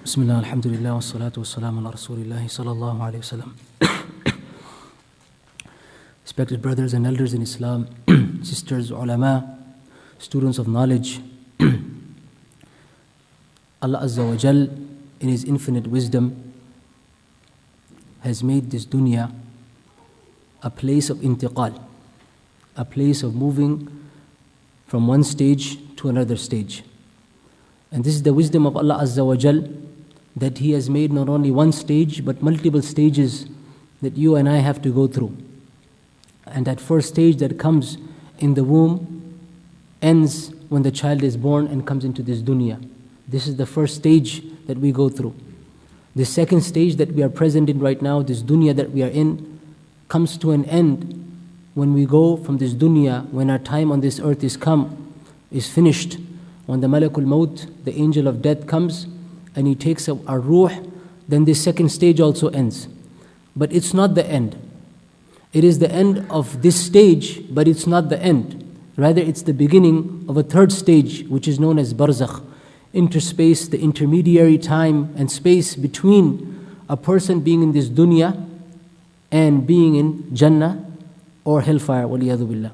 Bismillah, alhamdulillah, wa salatu wa salam ala rasulillahi sallallahu alayhi wa sallam. Respected brothers and elders in Islam, sisters, ulama, students of knowledge, Allah Azza wa Jal, in His infinite wisdom, has made this dunya a place of intiqal, a place of moving from one stage to another stage. And this is the wisdom of Allah Azza wa Jal, that He has made not only one stage but multiple stages that you and I have to go through. And that first stage that comes in the womb ends when the child is born and comes into this dunya. This is the first stage that we go through. The second stage that we are present in right now, this dunya that we are in, comes to an end when we go from this dunya, when our time on this earth is finished, when the Malakul Maut, the angel of death, comes and he takes our ruh, then this second stage also ends. But it's not the end. It is the end of this stage, but it's not the end. Rather, it's the beginning of a third stage, which is known as barzakh, interspace, the intermediary time and space between a person being in this dunya and being in Jannah or hellfire, waliyadu billah.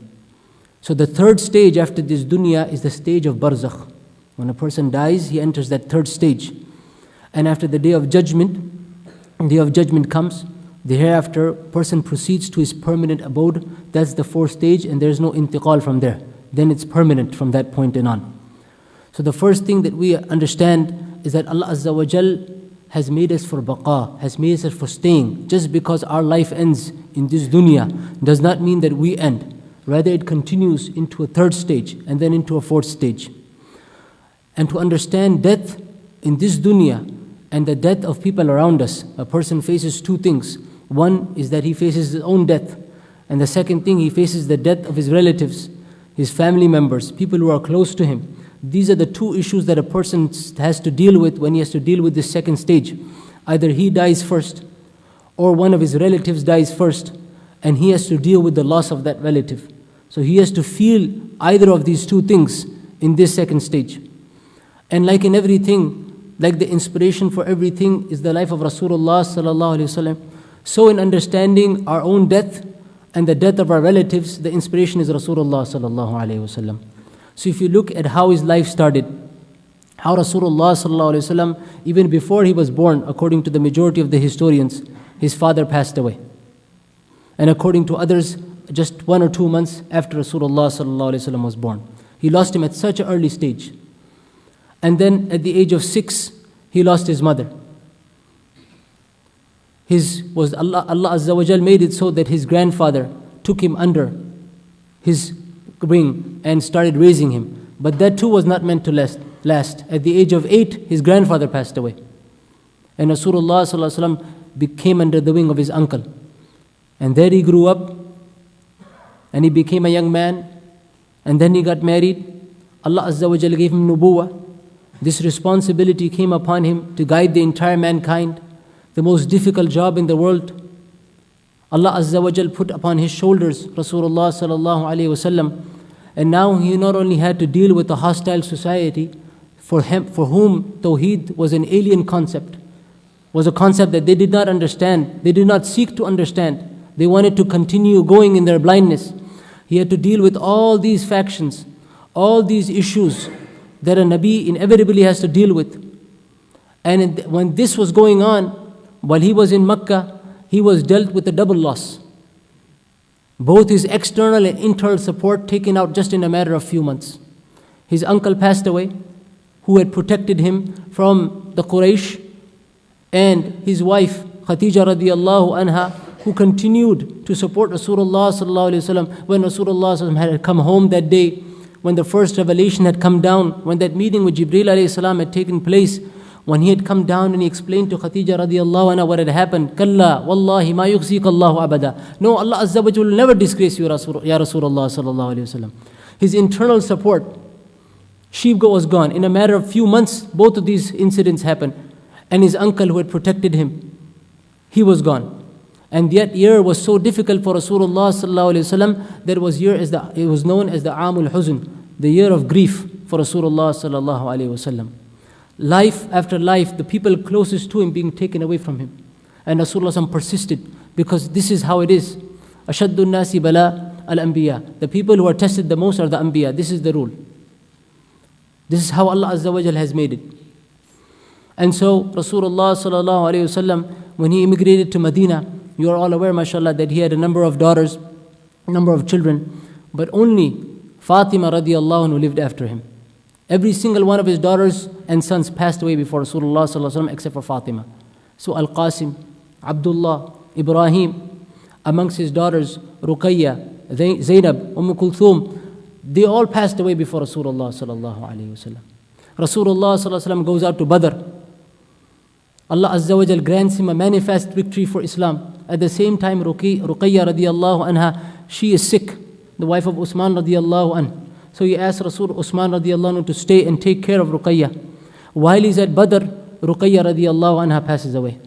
So the third stage after this dunya is the stage of barzakh. When a person dies, he enters that third stage. And after the day of judgment comes, the hereafter person proceeds to his permanent abode. That's the fourth stage, and there's no intiqal from there. Then it's permanent from that point and on. So the first thing that we understand is that Allah Azza wa Jal has made us for baqa, has made us for staying. Just because our life ends in this dunya does not mean that we end. Rather, it continues into a third stage and then into a fourth stage. And to understand death in this dunya and the death of people around us, a person faces two things. One is that he faces his own death. And the second thing, he faces the death of his relatives, his family members, people who are close to him. These are the two issues that a person has to deal with when he has to deal with this second stage. Either he dies first, or one of his relatives dies first, and he has to deal with the loss of that relative. So he has to feel either of these two things in this second stage. And like in everything, like the inspiration for everything is the life of Rasulullah sallallahu alaihi wasallam, so in understanding our own death and the death of our relatives, the inspiration is Rasulullah sallallahu alaihi wasallam. So if you look at how his life started, how Rasulullah sallallahu alaihi wasallam, even before he was born, according to the majority of the historians, his father passed away. And according to others, just 1 or 2 months after Rasulullah sallallahu alaihi wasallam was born. He lost him at such an early stage. And then at the age of 6, he lost his mother. Allah Azza wa Jal made it so that his grandfather took him under his wing and started raising him. But that too was not meant to last. At the age of 8, his grandfather passed away. And Rasulullah sallallahu alaihi wasallam became under the wing of his uncle. And there he grew up, and he became a young man, and then he got married. Allah Azza wa Jal gave him nubuwah. This responsibility came upon him to guide the entire mankind, the most difficult job in the world. Allah Azza wa Jal put upon his shoulders Rasulullah sallallahu alaihi wasallam, and now he not only had to deal with a hostile society for whom Tawheed was an alien concept, was a concept that they did not understand, they did not seek to understand. They wanted to continue going in their blindness. He had to deal with all these factions, all these issues that a Nabi inevitably has to deal with. And when this was going on, while he was in Makkah, he was dealt with a double loss. Both his external and internal support taken out just in a matter of few months. His uncle passed away, who had protected him from the Quraysh, and his wife, Khadija radiallahu anha, who continued to support Rasulullah sallallahu alaihi wasallam when Rasulullah sallallahu alaihi wasallam had come home that day, when the first revelation had come down, when that meeting with Jibreel alayhi salam had taken place, when he had come down and he explained to Khadija radiallahu anha what had happened. Kalla, wallahi ma yukhzika Allahu abada. No, Allah Azza wa Jalla will never disgrace you, ya Rasulullah sallallahu alayhi wasallam. His internal support, sheep was gone. In a matter of few months, both of these incidents happened. And his uncle who had protected him, he was gone. And that year was so difficult for Rasulullah sallallahu alaihi wasallam that it was known as the Amul Huzn, the year of grief for Rasulullah sallallahu alaihi wasallam. life after life, the people closest to him being taken away from him. And Rasulullah persisted, because this is how it is. Ashaddu nasi bala al-anbiya. The people who are tested the most are the anbiya. This is the rule. This is how Allah Azza wa Jal has made it. And so Rasulullah sallallahu alayhi wasallam, when he immigrated to Medina, you are all aware, mashallah, that he had a number of daughters, a number of children, but only Fatima radiallahu anhu lived after him. Every single one of his daughters and sons passed away before Rasulullah sallallahu alayhi wasallam, except for Fatima. So Al-Qasim, Abdullah, Ibrahim, amongst his daughters, Ruqayya, Zainab, Kulthum, they all passed away before Rasulullah sallallahu alayhi wasallam. Rasulullah sallallahu alayhi wasallam goes out to Badr. Allah Azza wa Jal grants him a manifest victory for Islam. At the same time, Ruqayya radiallahu anha, she is sick, the wife of Usman radiallahu anhu. So he asked Rasul Usman radiallahu anhu to stay and take care of Ruqayya. While he's at Badr, Ruqayya radiallahu anha passes away.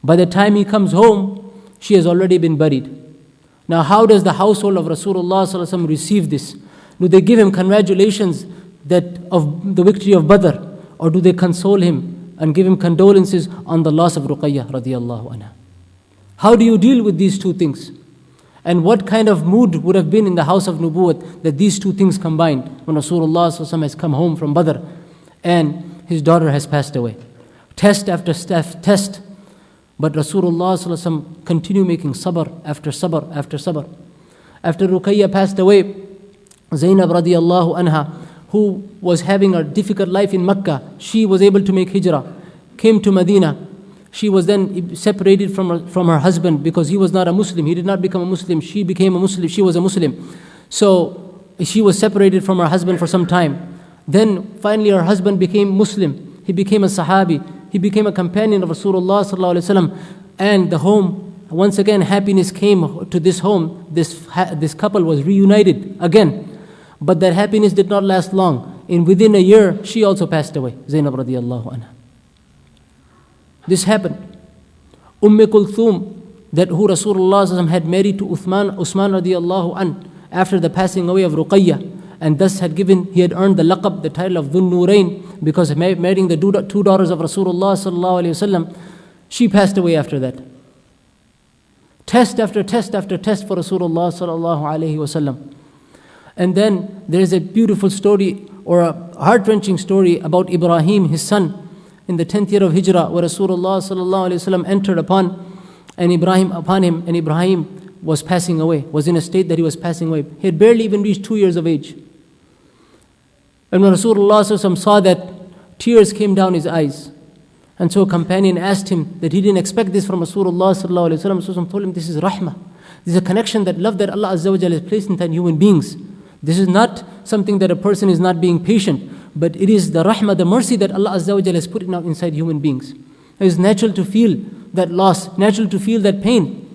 By the time he comes home, she has already been buried. Now how does the household of Rasulullah sallallahu alaihi wasallam receive this? Do they give him congratulations of the victory of Badr, or do they console him and give him condolences on the loss of Ruqayya radiallahu anha? How do you deal with these two things? And what kind of mood would have been in the house of Nubuwwat that these two things combined when Rasulullah sallallahu alaihi wasallam has come home from Badr and his daughter has passed away? Test after test. But Rasulullah sallallahu alaihi wasallam continue making sabr after sabr after sabr. After Ruqayya passed away, Zainab radiallahu anha, who was having a difficult life in Mecca, she was able to make hijrah, came to Medina. She was then separated from her husband because he was not a Muslim. He did not become a Muslim. She became a Muslim. She was a Muslim. So she was separated from her husband for some time. Then finally her husband became Muslim. He became a Sahabi. He became a companion of Rasulullah sallallahu alaihi wasallam. And the home, once again, happiness came to this home. This couple was reunited again. But that happiness did not last long. Within a year, she also passed away, Zainab radiallahu anha. This happened. Kulthum, that who Rasulullah had married to Usman radiallahu an, after the passing away of Ruqayya, and thus he had earned the laqab, the title of Dhun Nurain, because of marrying the two daughters of Rasulullah sallallahu alayhi wasallam. She passed away after that. Test after test after test for Rasulullah sallallahu alayhi wasallam. And then there is a beautiful story, or a heart-wrenching story about Ibrahim, his son, in the 10th year of Hijrah, where Rasulullah sallallahu alayhi wasallam entered upon him, and Ibrahim was passing away, was in a state that he was passing away. He had barely even reached 2 years of age. And when Rasulullah sallallahu alayhi wasallam saw that, tears came down his eyes. And so a companion asked him that he didn't expect this from Rasulullah sallallahu alayhi wasallam. Rasulullah told him, this is rahmah. This is a connection, that love that Allah Azza wa Jalla has placed in human beings. This is not something that a person is not being patient, but it is the rahmah, the mercy that Allah Azza wa Jalla has put inside human beings. It is natural to feel that loss, natural to feel that pain.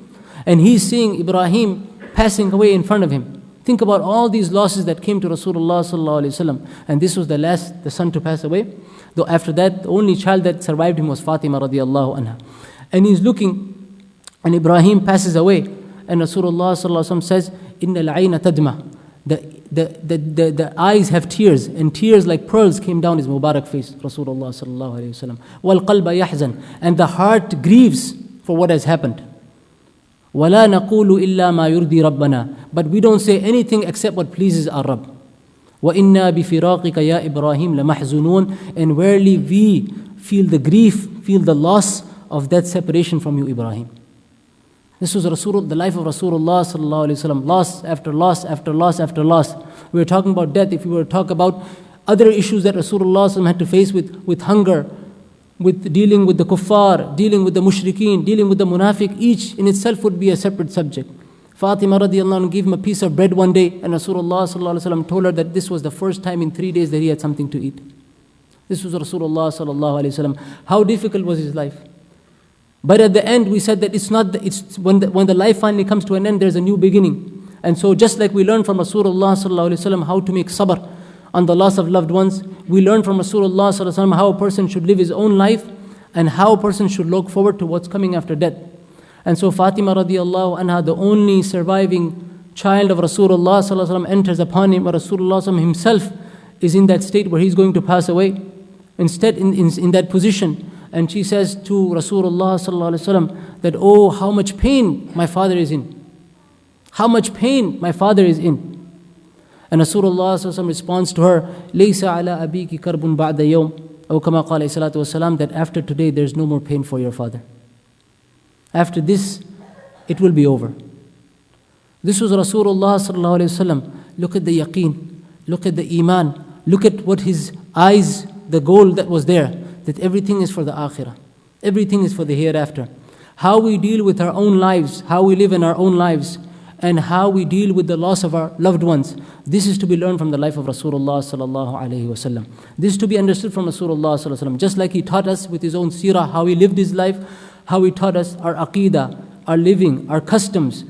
And he's seeing Ibrahim passing away in front of him. Think about all these losses that came to Rasulullah sallallahu alaihi wasallam, and this was the son to pass away. Though after that, the only child that survived him was Fatima radiallahu anha. And he's looking, and Ibrahim passes away, and Rasulullah sallallahu alaihi wasallam says, "Inna al-ayna tadma." The eyes have tears, and tears like pearls came down his Mubarak face, Rasulullah sallallahu alaihi wasallam. Wal qalba yahzan, and the heart grieves for what has happened. وَلَا نَقُولُ إِلَّا مَا يُرْضِي رَبَّنَا, but we don't say anything except what pleases our Rabb. وَإِنَّا بِفِرَاقِكَ يَا إِبْرَاهِيمَ لَمَحْزُنُونَ, and verily we feel the grief, feel the loss of that separation from you, Ibrahim. This was the life of Rasulullah sallallahu alaihi wasallam, loss after loss after loss after loss. We were talking about death. If we were to talk about other issues that Rasulullah sallallahu alaihi wasallam had to face with hunger, with dealing with the kuffar, dealing with the mushrikeen, dealing with the munafiq, each in itself would be a separate subject. Fatima radiallahu anha gave him a piece of bread one day, and Rasulullah sallallahu alaihi wasallam told her that this was the first time in 3 days that he had something to eat. This was Rasulullah sallallahu alaihi wasallam. How difficult was his life? But at the end, we said that when the life finally comes to an end, there's a new beginning. And so just like we learned from Rasulullah sallallahu alaihi wasallam how to make sabr on the loss of loved ones, we learn from Rasulullah sallallahu alaihi wasallam how a person should live his own life and how a person should look forward to what's coming after death. And so Fatima radiallahu anha, the only surviving child of Rasulullah sallallahu alaihi wasallam, enters upon him, where Rasulullah sallallahu alaihi wasallam himself is in that state where he's going to pass away. instead in that position, and she says to Rasulullah sallallahu alaihi wasallam that, oh, how much pain my father is in. How much pain my father is in. And Rasulullah sallallahu alaihi wasallam responds to her, Laysa ala abiki karbun ba'da yawm, or kama qala salatu wasalam, that after today there's no more pain for your father. After this, it will be over. This was Rasulullah sallallahu alaihi wasallam. Look at the yaqeen, look at the iman, look at what his eyes, the goal that was there, that everything is for the akhirah, everything is for the hereafter. How we deal with our own lives, how we live in our own lives, and how we deal with the loss of our loved ones. This is to be learned from the life of Rasulullah sallallahu alaihi wasallam. This is to be understood from Rasulullah sallallahu alaihi wasallam. Just like he taught us with his own seerah, how he lived his life, how he taught us our aqeedah, our living, our customs,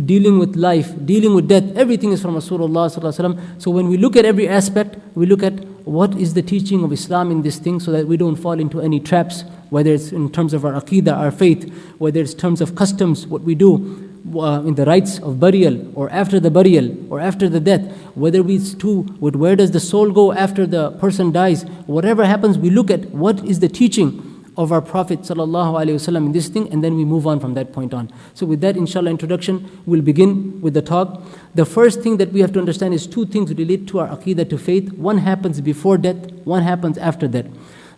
dealing with life, dealing with death, everything is from Rasulullah sallallahu alaihi wasallam. So when we look at every aspect, we look at what is the teaching of Islam in this thing, so that we don't fall into any traps, whether it's in terms of our aqeedah, our faith, whether it's in terms of customs, what we do in the rites of burial, or after the burial, or after the death, whether it's with where does the soul go after the person dies, whatever happens, we look at what is the teaching of our Prophet sallallahu alaihi wasallam in this thing, and then we move on from that point on. So with that, inshallah, introduction, we'll begin with the talk. The first thing that we have to understand is two things relate to our aqeedah, to faith. One happens before death, one happens after death.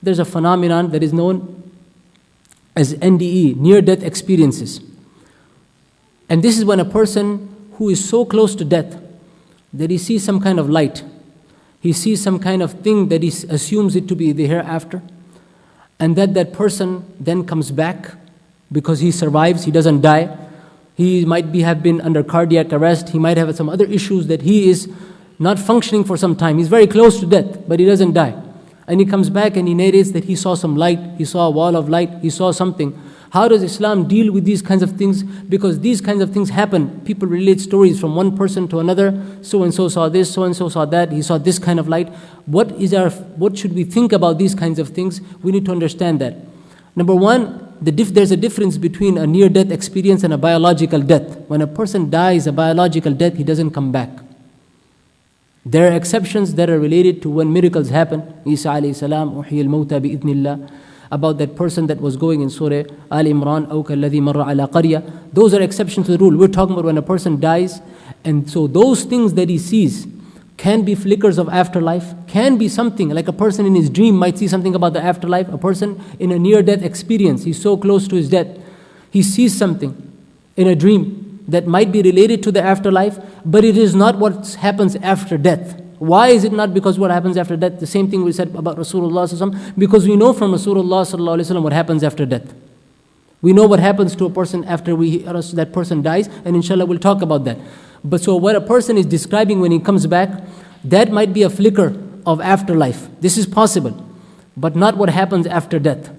There's a phenomenon that is known as NDE, near-death experiences. And this is when a person who is so close to death that he sees some kind of light, he sees some kind of thing that he assumes it to be the hereafter, and that person then comes back because he survives, he doesn't die. He might have been under cardiac arrest, he might have some other issues that he is not functioning for some time. He's very close to death, but he doesn't die. And he comes back and he narrates that he saw some light, he saw a wall of light, he saw something. How does Islam deal with these kinds of things? Because these kinds of things happen. People relate stories from one person to another. So-and-so saw this, so-and-so saw that, he saw this kind of light. What should we think about these kinds of things? We need to understand that. Number one, there's a difference between a near-death experience and a biological death. When a person dies a biological death, he doesn't come back. There are exceptions that are related to when miracles happen. Isa alayhi salam, uhiya al-mawta bi-idhnillah, about that person that was going in Surah Al-Imran, أَوْ كَالَّذِي مَرَّ عَلَى قَرْيَةٍ. Those are exceptions to the rule. We're talking about when a person dies, and so those things that he sees can be flickers of afterlife, can be something, like a person in his dream might see something about the afterlife. A person in a near-death experience, he's so close to his death, he sees something in a dream that might be related to the afterlife, but it is not what happens after death. Why is it not because what happens after death? The same thing we said about Rasulullah sallallahu alaihi wasallam, because we know from Rasulullah sallallahu alaihi wasallam what happens after death. We know what happens to a person after that person dies, and inshallah we'll talk about that. But so what a person is describing when he comes back, that might be a flicker of afterlife. This is possible, but not what happens after death.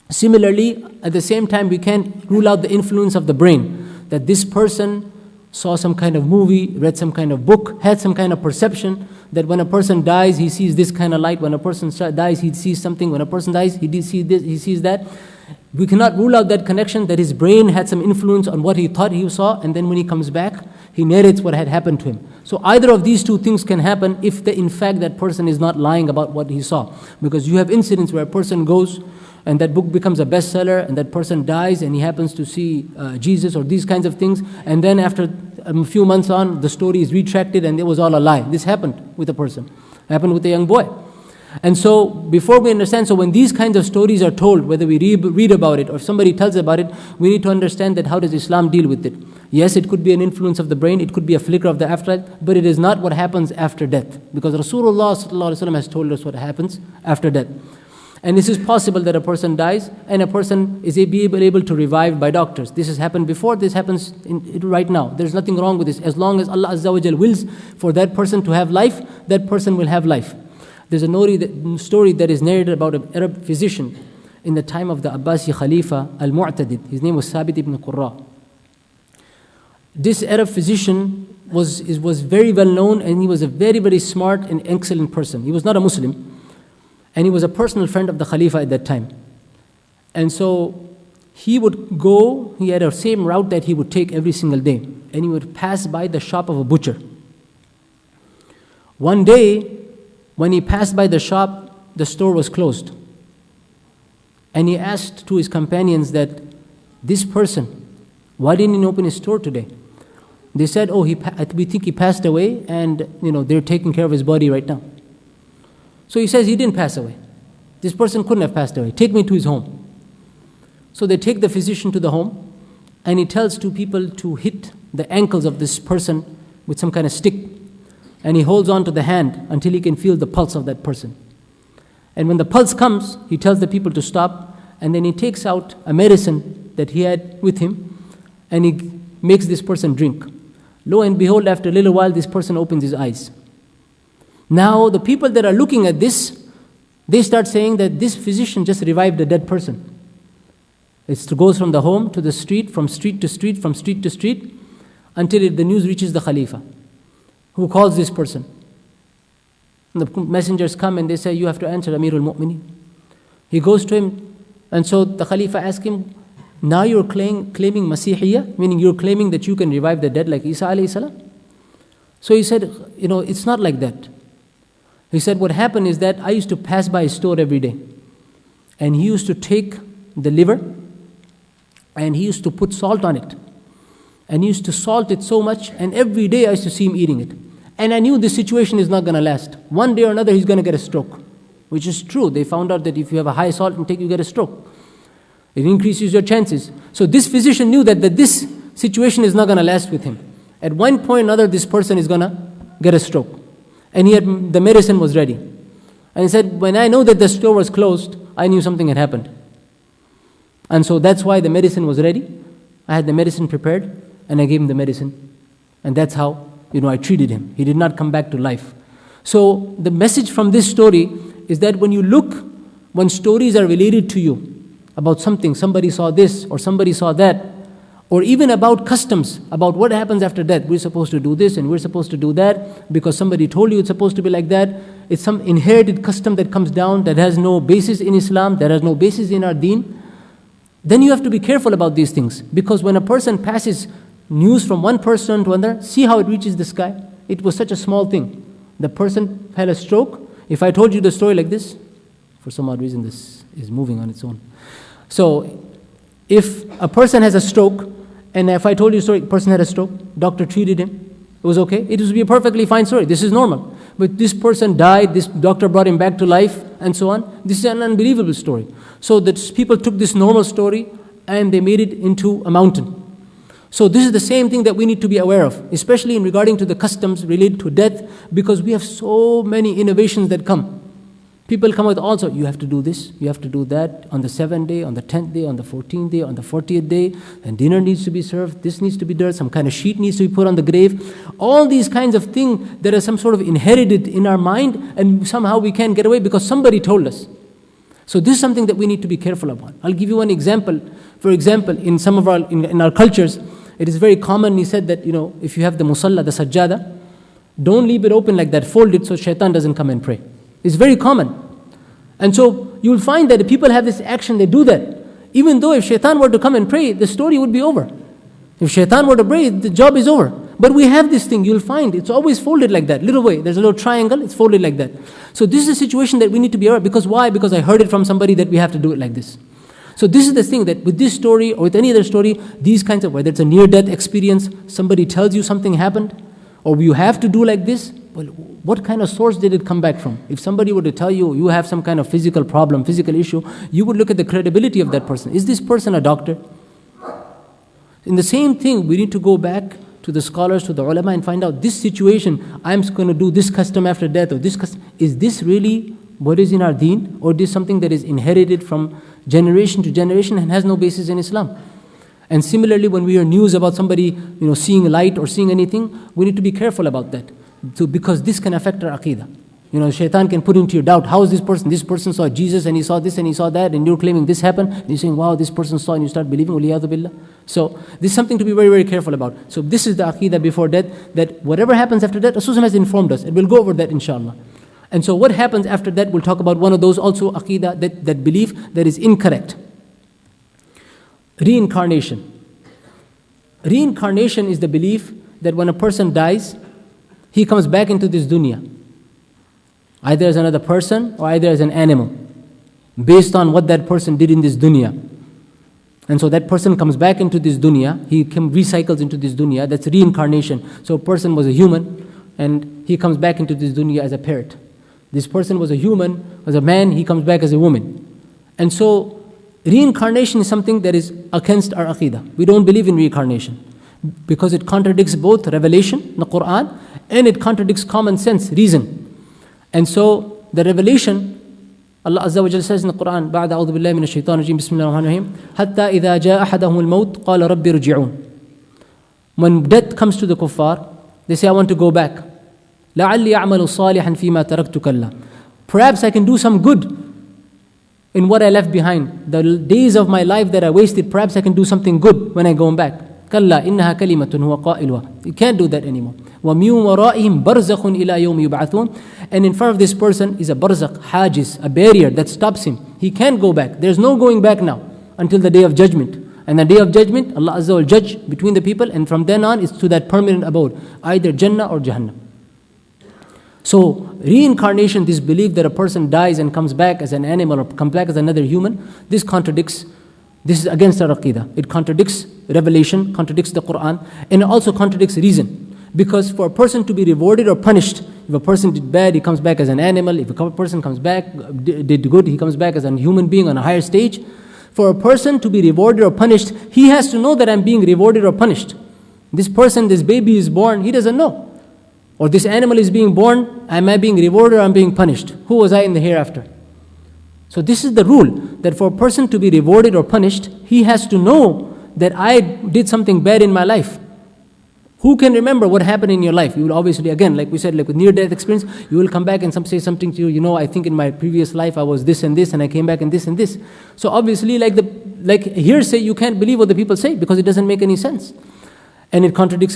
Similarly, at the same time, we can't rule out the influence of the brain, that this person saw some kind of movie, read some kind of book, had some kind of perception that when a person dies, he sees this kind of light. When a person dies, he sees something. When a person dies, he sees this, he sees that. We cannot rule out that connection, that his brain had some influence on what he thought he saw, and then when he comes back, he narrates what had happened to him. So either of these two things can happen if in fact that person is not lying about what he saw. Because you have incidents where a person goes and that book becomes a bestseller, and that person dies and he happens to see Jesus or these kinds of things, and then after a few months on, the story is retracted and it was all a lie. This happened with a person, happened with a young boy. And so before we understand, so when these kinds of stories are told, whether we read about it or if somebody tells about it, we need to understand that how does Islam deal with it. Yes, it could be an influence of the brain, it could be a flicker of the afterlife, but it is not what happens after death. Because Rasulullah sallallahu alaihi wasallam has told us what happens after death. And this is possible that a person dies and a person is able to revive by doctors. This has happened before, this happens right now. There's nothing wrong with this. As long as Allah Azza wa Jal wills for that person to have life, that person will have life. There's a story that is narrated about an Arab physician in the time of the Abbasi Khalifa al-Mu'tadid. His name was Sabit ibn Qurra. This Arab physician was very well known, and he was a very, very smart and excellent person. He was not a Muslim. And he was a personal friend of the Khalifa at that time. And so he would go, he had a same route that he would take every single day. And he would pass by the shop of a butcher. One day, when he passed by the shop, the store was closed. And he asked to his companions that, this person, why didn't he open his store today? They said, oh, we think he passed away, and they're taking care of his body right now. So he says, he didn't pass away. This person couldn't have passed away. Take me to his home. So they take the physician to the home, and he tells two people to hit the ankles of this person with some kind of stick. And he holds on to the hand until he can feel the pulse of that person. And when the pulse comes, he tells the people to stop, and then he takes out a medicine that he had with him, and he makes this person drink. Lo and behold, after a little while, this person opens his eyes. Now, the people that are looking at this, they start saying that this physician just revived a dead person. It goes from the home to the street, from street to street, from street to street, until the news reaches the Khalifa, who calls this person. And the messengers come and they say, you have to answer Amirul Mu'mineen. He goes to him, and so the Khalifa asks him, now you're claiming Masihiyya, meaning you're claiming that you can revive the dead like Isa alayhi salam? So he said, it's not like that. He said, what happened is that I used to pass by his store every day. And he used to take the liver, and he used to put salt on it. And he used to salt it so much, and every day I used to see him eating it. And I knew this situation is not going to last. One day or another he's going to get a stroke, which is true. They found out that if you have a high salt intake, you get a stroke. It increases your chances. So this physician knew that this situation is not going to last with him. At one point or another, this person is going to get a stroke. And the medicine was ready. And he said, when I know that the store was closed, I knew something had happened. And so that's why the medicine was ready. I had the medicine prepared, and I gave him the medicine. And that's how, I treated him. He did not come back to life. So the message from this story is that when stories are related to you, about something, somebody saw this or somebody saw that, or even about customs, about what happens after death. We're supposed to do this and we're supposed to do that because somebody told you it's supposed to be like that. It's some inherited custom that comes down that has no basis in Islam, that has no basis in our deen. Then you have to be careful about these things, because when a person passes news from one person to another, see how it reaches the sky. It was such a small thing. The person had a stroke. If I told you the story like this, for some odd reason this is moving on its own. So, if a person has a stroke, and if I told you a story, a person had a stroke, doctor treated him, it was okay, it would be a perfectly fine story. This is normal. But this person died, this doctor brought him back to life, and so on. This is an unbelievable story. So that people took this normal story and they made it into a mountain. So this is the same thing that we need to be aware of, especially in regarding to the customs related to death, because we have so many innovations that come. People come with also, you have to do this, you have to do that, on the 7th day, on the 10th day, on the 14th day, on the 40th day, and dinner needs to be served, this needs to be done, some kind of sheet needs to be put on the grave. All these kinds of things that are some sort of inherited in our mind, and somehow we can't get away because somebody told us. So this is something that we need to be careful about. I'll give you one example. For example, in some of in our cultures, it is very commonly said that, if you have the musalla, the sajjada, don't leave it open like that, fold it so shaitan doesn't come and pray. It's very common. And so you'll find that if people have this action, they do that. Even though if shaitan were to come and pray, the story would be over. If shaitan were to pray, the job is over. But we have this thing, you'll find, it's always folded like that, little way. There's a little triangle, it's folded like that. So this is a situation that we need to be aware of. Because why? Because I heard it from somebody that we have to do it like this. So this is the thing, that with this story or with any other story, these kinds of, whether it's a near-death experience, somebody tells you something happened, or you have to do like this, well, what kind of source did it come back from? If somebody were to tell you, you have some kind of physical problem, physical issue, you would look at the credibility of that person. Is this person a doctor? In the same thing, we need to go back to the scholars, to the ulama, and find out this situation, I'm going to do this custom after death, or this custom, is this really what is in our deen, or is this something that is inherited from generation to generation and has no basis in Islam? And similarly, when we hear news about somebody, seeing light or seeing anything, we need to be careful about that. So, because this can affect our aqeedah. Shaitan can put into your doubt, how is this person? This person saw Jesus and he saw this and he saw that, and you're claiming this happened, and you're saying, wow, this person saw, and you start believing, waliyadu billah. So this is something to be very, very careful about. So this is the aqeedah before death, that whatever happens after death, Rasul has informed us, and we'll go over that inshallah. And so what happens after that, we'll talk about one of those also aqeedah, that belief that is incorrect. Reincarnation. Reincarnation is the belief that when a person dies, he comes back into this dunya. either as another person or either as an animal, based on what that person did in this dunya. And so that person comes back into this dunya, he recycles into this dunya, that's reincarnation. So a person was a human, and he comes back into this dunya as a parrot. This person was a human, was a man, he comes back as a woman. And so reincarnation is something that is against our aqidah. We don't believe in reincarnation, because it contradicts both revelation, the Quran, and it contradicts common sense, reason. And so the revelation, Allah Azza wa Jalla says in the Quran, بعد أعوذ بالله من الشيطان الرجيم بسم الله الرحمن الرحيم حتى إذا جاء أحدهم الموت قال ربي رجعون. When death comes to the kuffar, they say, I want to go back. لعلي أعمل صالحا فيما تركت كلا. Perhaps I can do some good in what I left behind. The days of my life that I wasted, perhaps I can do something good when I go back. كلا إنها كلمة هو قائلها. You can't do that anymore. وَمِن وَرَائِهِمْ بَرْزَخٌ إِلَى يَوْمِ يُبْعَثُونَ. And in front of this person is a barzakh, hajiz, a barrier that stops him. He can't go back. There's no going back now until the day of judgment. And the day of judgment, Allah Azza will judge between the people, and from then on it's to that permanent abode, either Jannah or Jahannam. So reincarnation, this belief that a person dies and comes back as an animal or comes back as another human, this contradicts, this is against our aqidah. It contradicts revelation, contradicts the Quran, and it also contradicts reason. Because for a person to be rewarded or punished, if a person did bad, he comes back as an animal. If a person comes back, did good, he comes back as a human being on a higher stage. For a person to be rewarded or punished, he has to know that I'm being rewarded or punished. This person, this baby is born, he doesn't know. Or this animal is being born, am I being rewarded or am I being punished? Who was I in the hereafter? So this is the rule, that for a person to be rewarded or punished, he has to know that I did something bad in my life. Who can remember what happened in your life? You will obviously, again, like we said, like with near-death experience, you will come back and say something to you, I think in my previous life I was this and this, and I came back and this and this. So obviously, like hearsay, you can't believe what the people say, because it doesn't make any sense. And it contradicts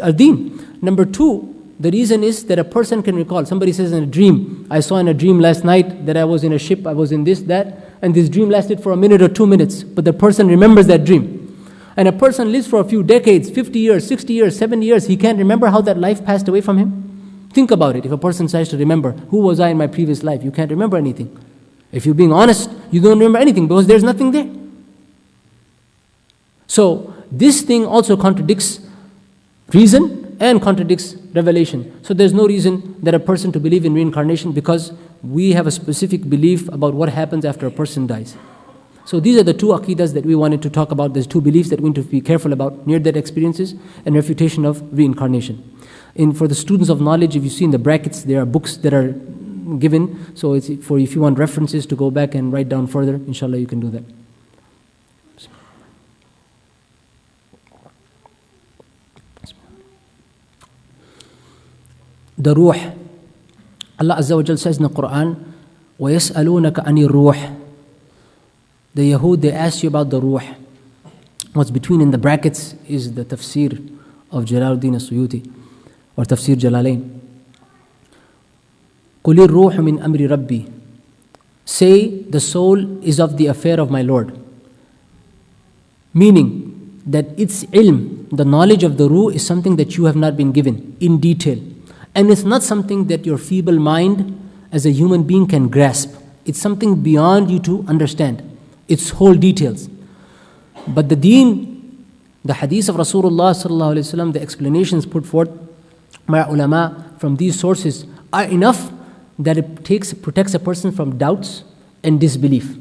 our deen. Number two, the reason is that a person can recall. Somebody says in a dream, I saw in a dream last night that I was in a ship, I was in this, that, and this dream lasted for a minute or 2 minutes, but the person remembers that dream. And a person lives for a few decades, 50 years, 60 years, 70 years, he can't remember how that life passed away from him. Think about it. If a person tries to remember, who was I in my previous life? You can't remember anything. If you're being honest, you don't remember anything, because there's nothing there. So this thing also contradicts reason and contradicts revelation. So there's no reason that a person to believe in reincarnation, because we have a specific belief about what happens after a person dies. So these are the two aqeedas that we wanted to talk about. There's two beliefs that we need to be careful about: near-death experiences and refutation of reincarnation. And for the students of knowledge, if you see in the brackets, there are books that are given. So it's for if you want references to go back and write down further, inshallah you can do that. The ruh. Allah Azza wa Jal says in the Quran, وَيَسْأَلُونَكَ عَنِ الرُّوحِ. The Yahud, they ask you about the ruh. What's between in the brackets is the tafsir of Jalaluddin as-Suyuti, or tafsir Jalalain. قُلِ الرُّوحُ مِنْ أَمْرِ رَبِّي. Say, the soul is of the affair of my Lord. Meaning that its ilm, the knowledge of the ruh, is something that you have not been given in detail. And it's not something that your feeble mind as a human being can grasp. It's something beyond you to understand. Its whole details. But the deen, the hadith of Rasulullah sallallahu alaihi wasallam, the explanations put forth by ulama from these sources are enough that it protects a person from doubts and disbelief.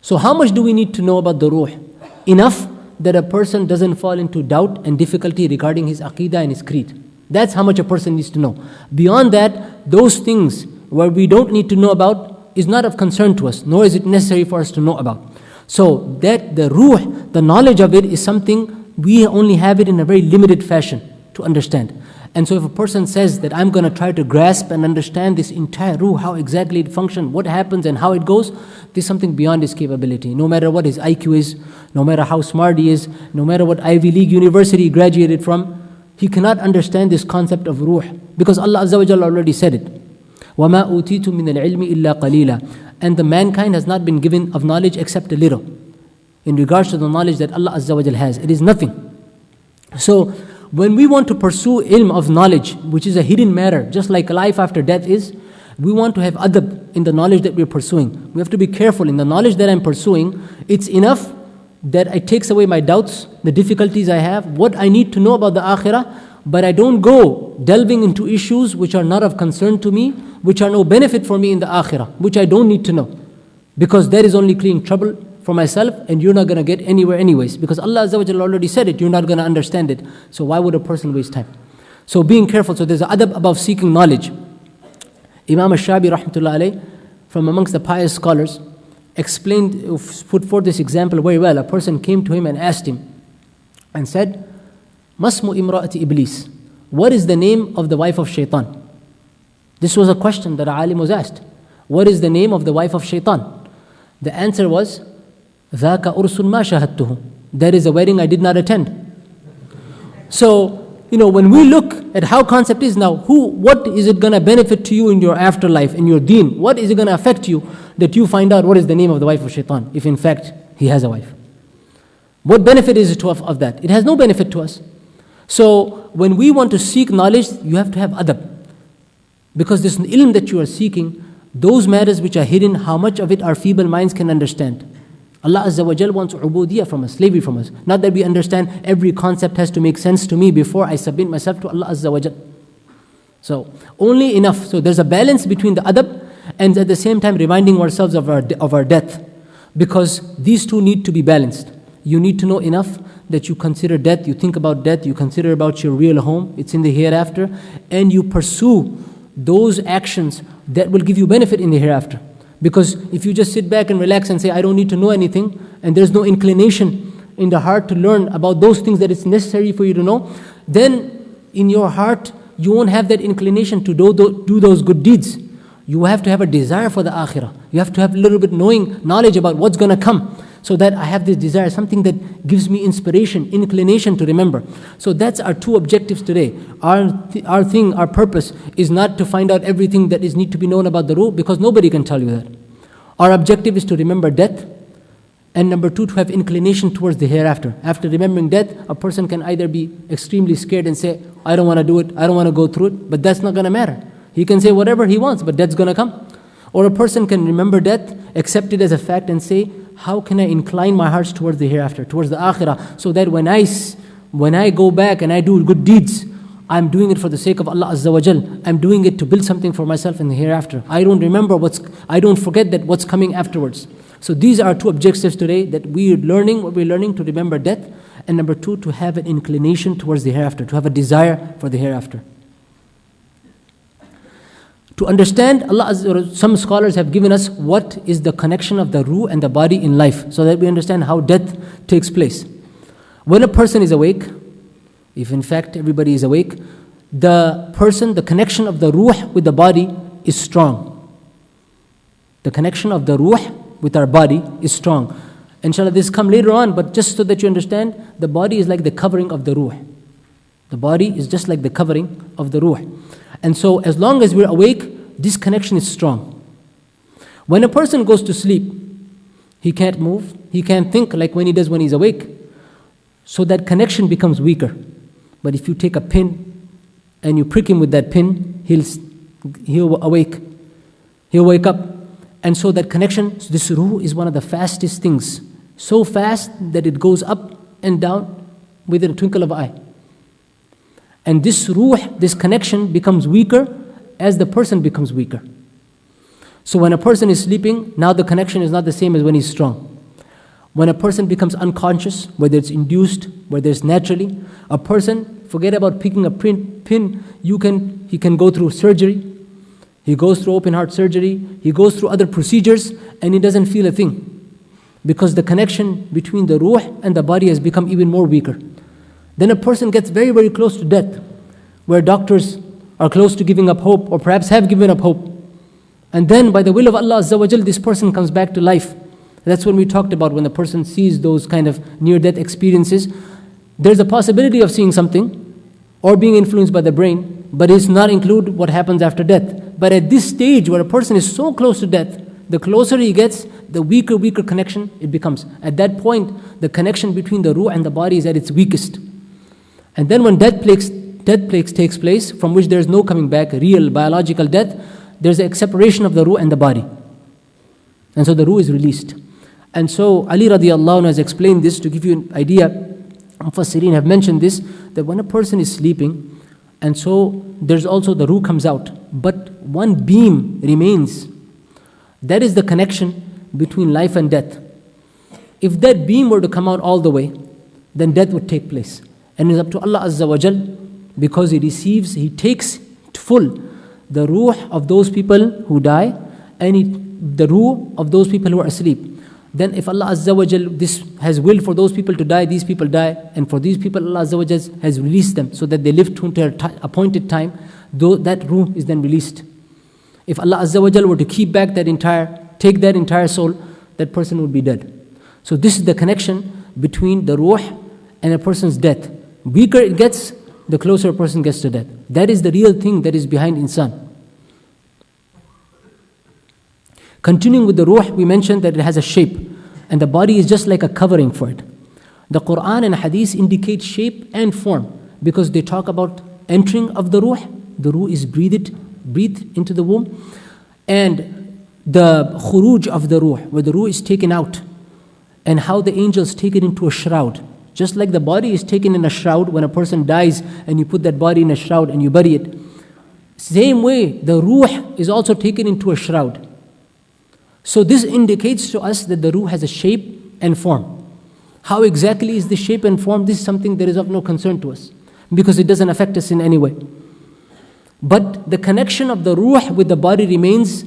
So how much do we need to know about the ruh? Enough that a person doesn't fall into doubt and difficulty regarding his aqidah and his creed. That's how much a person needs to know. Beyond that, those things where we don't need to know about is not of concern to us, nor is it necessary for us to know about. So that the ruh, the knowledge of it, is something we only have it in a very limited fashion to understand. And so if a person says that I'm going to try to grasp and understand this entire ruh, how exactly it functions, what happens and how it goes, this is something beyond his capability. No matter what his IQ is, no matter how smart he is, no matter what Ivy League university he graduated from, he cannot understand this concept of ruh, because Allah Azza wa Jalla already said it. وَمَا أُوتِيتُم مِّنَ الْعِلْمِ إِلَّا قَلِيلًا. And the mankind has not been given of knowledge except a little. In regards to the knowledge that Allah Azza wa Jal has, it is nothing. So when we want to pursue ilm of knowledge, which is a hidden matter, just like life after death is, We want to have adab in the knowledge that we're pursuing. We have to be careful in the knowledge that I'm pursuing. It's enough that it takes away my doubts, the difficulties I have, what I need to know about the akhirah, but I don't go delving into issues which are not of concern to me, which are no benefit for me in the akhirah, which I don't need to know. Because that is only creating trouble for myself, and you're not going to get anywhere anyways. Because Allah Azza wa Jalla already said it, you're not going to understand it. So why would a person waste time? So being careful. So there's an adab about seeking knowledge. Imam al-Shabi rahmatullah alayh, from amongst the pious scholars, explained, put forth this example very well. A person came to him and asked him and said, Masmu imra'ati iblis. What is the name of the wife of shaitan? This was a question that alim was asked. What is the name of the wife of shaitan? The answer was, ذَاكَ أُرْسٌ مَا شَهَدْتُهُ. That is a wedding I did not attend. So, when we look at how concept is now, what is it going to benefit to you in your afterlife, in your deen? What is it going to affect you that you find out what is the name of the wife of shaitan, if in fact he has a wife? What benefit is it to of that? It has no benefit to us. So, when we want to seek knowledge, you have to have adab. Because this ilm that you are seeking, those matters which are hidden, how much of it our feeble minds can understand. Allah Azza wa Jal wants ubudiyah from us, slavery from us. Not that we understand every concept has to make sense to me before I submit myself to Allah Azza wa Jal. So, only enough. So, there's a balance between the adab and at the same time reminding ourselves of our death. Because these two need to be balanced. You need to know enough that you consider death, you think about death, you consider about your real home, it's in the hereafter, and you pursue those actions that will give you benefit in the hereafter. Because if you just sit back and relax and say, I don't need to know anything, and there's no inclination in the heart to learn about those things that it's necessary for you to know, then in your heart, you won't have that inclination to do those good deeds. You have to have a desire for the akhirah. You have to have a little bit knowledge about what's going to come. So that I have this desire, something that gives me inspiration, inclination to remember. So that's our two objectives today. Our purpose is not to find out everything that is need to be known about the ruh, because nobody can tell you that. Our objective is to remember death, and number two, to have inclination towards the hereafter. After remembering death, a person can either be extremely scared and say, I don't want to do it, I don't want to go through it, but that's not going to matter. He can say whatever he wants, but death's going to come. Or a person can remember death, accept it as a fact and say, how can I incline my hearts towards the hereafter, towards the akhirah, so that when I go back and I do good deeds, I'm doing it for the sake of Allah Azza wa Jal. I'm doing it to build something for myself in the hereafter. I don't forget that what's coming afterwards. So these are two objectives today, that we're learning to remember death, and number two, to have an inclination towards the hereafter, to have a desire for the hereafter. To understand, some scholars have given us what is the connection of the ruh and the body in life, so that we understand how death takes place. When a person is awake, if in fact everybody is awake, the connection of the ruh with the body is strong. The connection of the ruh with our body is strong. Inshallah, this come later on, but just so that you understand, the body is like the covering of the ruh. The body is just like the covering of the ruh. And so as long as we're awake, this connection is strong. When a person goes to sleep, he can't move, he can't think like when he does when he's awake. So that connection becomes weaker. But if you take a pin and you prick him with that pin, he'll awake. He'll wake up. And so that connection, so this ruh is one of the fastest things. So fast that it goes up and down within a twinkle of an eye. And this ruh, this connection becomes weaker as the person becomes weaker. So when a person is sleeping, now the connection is not the same as when he's strong. When a person becomes unconscious, whether it's induced, whether it's naturally, a person, forget about picking a pin, he can go through surgery, he goes through open heart surgery, he goes through other procedures, and he doesn't feel a thing. Because the connection between the ruh and the body has become even more weaker. Then a person gets very, very close to death, where doctors are close to giving up hope, or perhaps have given up hope. And then by the will of Allah Azza wa Jal, this person comes back to life. That's when we talked about when the person sees those kind of near-death experiences. There's a possibility of seeing something, or being influenced by the brain, but it does not include what happens after death. But at this stage where a person is so close to death, the closer he gets, the weaker connection it becomes. At that point, the connection between the ruh and the body is at its weakest. And then when death plague takes place, from which there is no coming back, real biological death, there's a separation of the ruh and the body. And so the ruh is released. And so Ali radiallahu anhu has explained this to give you an idea. Mufassirin have mentioned this, that when a person is sleeping, and so there's also the ruh comes out, but one beam remains. That is the connection between life and death. If that beam were to come out all the way, then death would take place. And it's up to Allah Azza wa Jal, because He takes full the ruh of those people who die, and the ruh of those people who are asleep. Then if Allah Azza wa Jal this has will for those people to die, these people die, and for these people Allah Azza wa Jal has released them so that they live to their appointed time, though that ruh is then released. If Allah Azza wa Jal were to keep back take that entire soul, that person would be dead. So this is the connection between the ruh and a person's death. Weaker it gets, the closer a person gets to death. That is the real thing that is behind insan. Continuing with the ruh, we mentioned that it has a shape, and the body is just like a covering for it. The Quran and Hadith indicate shape and form because they talk about entering of the ruh. The ruh is breathed into the womb, and the khuruj of the ruh, where the ruh is taken out, and how the angels take it into a shroud. Just like the body is taken in a shroud when a person dies and you put that body in a shroud and you bury it. Same way, the ruh is also taken into a shroud. So this indicates to us that the ruh has a shape and form. How exactly is the shape and form? This is something that is of no concern to us because it doesn't affect us in any way. But the connection of the ruh with the body remains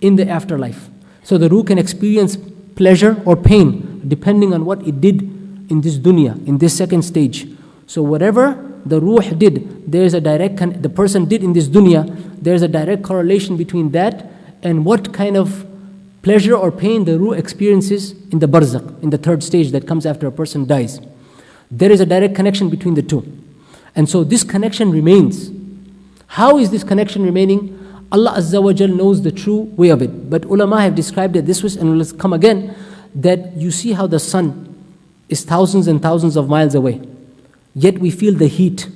in the afterlife. So the ruh can experience pleasure or pain depending on what it did in this dunya, in this second stage. So whatever the ruh did, there's a the person did in this dunya, there's a direct correlation between that and what kind of pleasure or pain the ruh experiences in the barzakh, in the third stage that comes after a person dies. There is a direct connection between the two. And so this connection remains. How is this connection remaining? Allah Azza wa Jal knows the true way of it. But ulama have described it this way, and let's come again, that you see how the sun is thousands and thousands of miles away. Yet we feel the heat.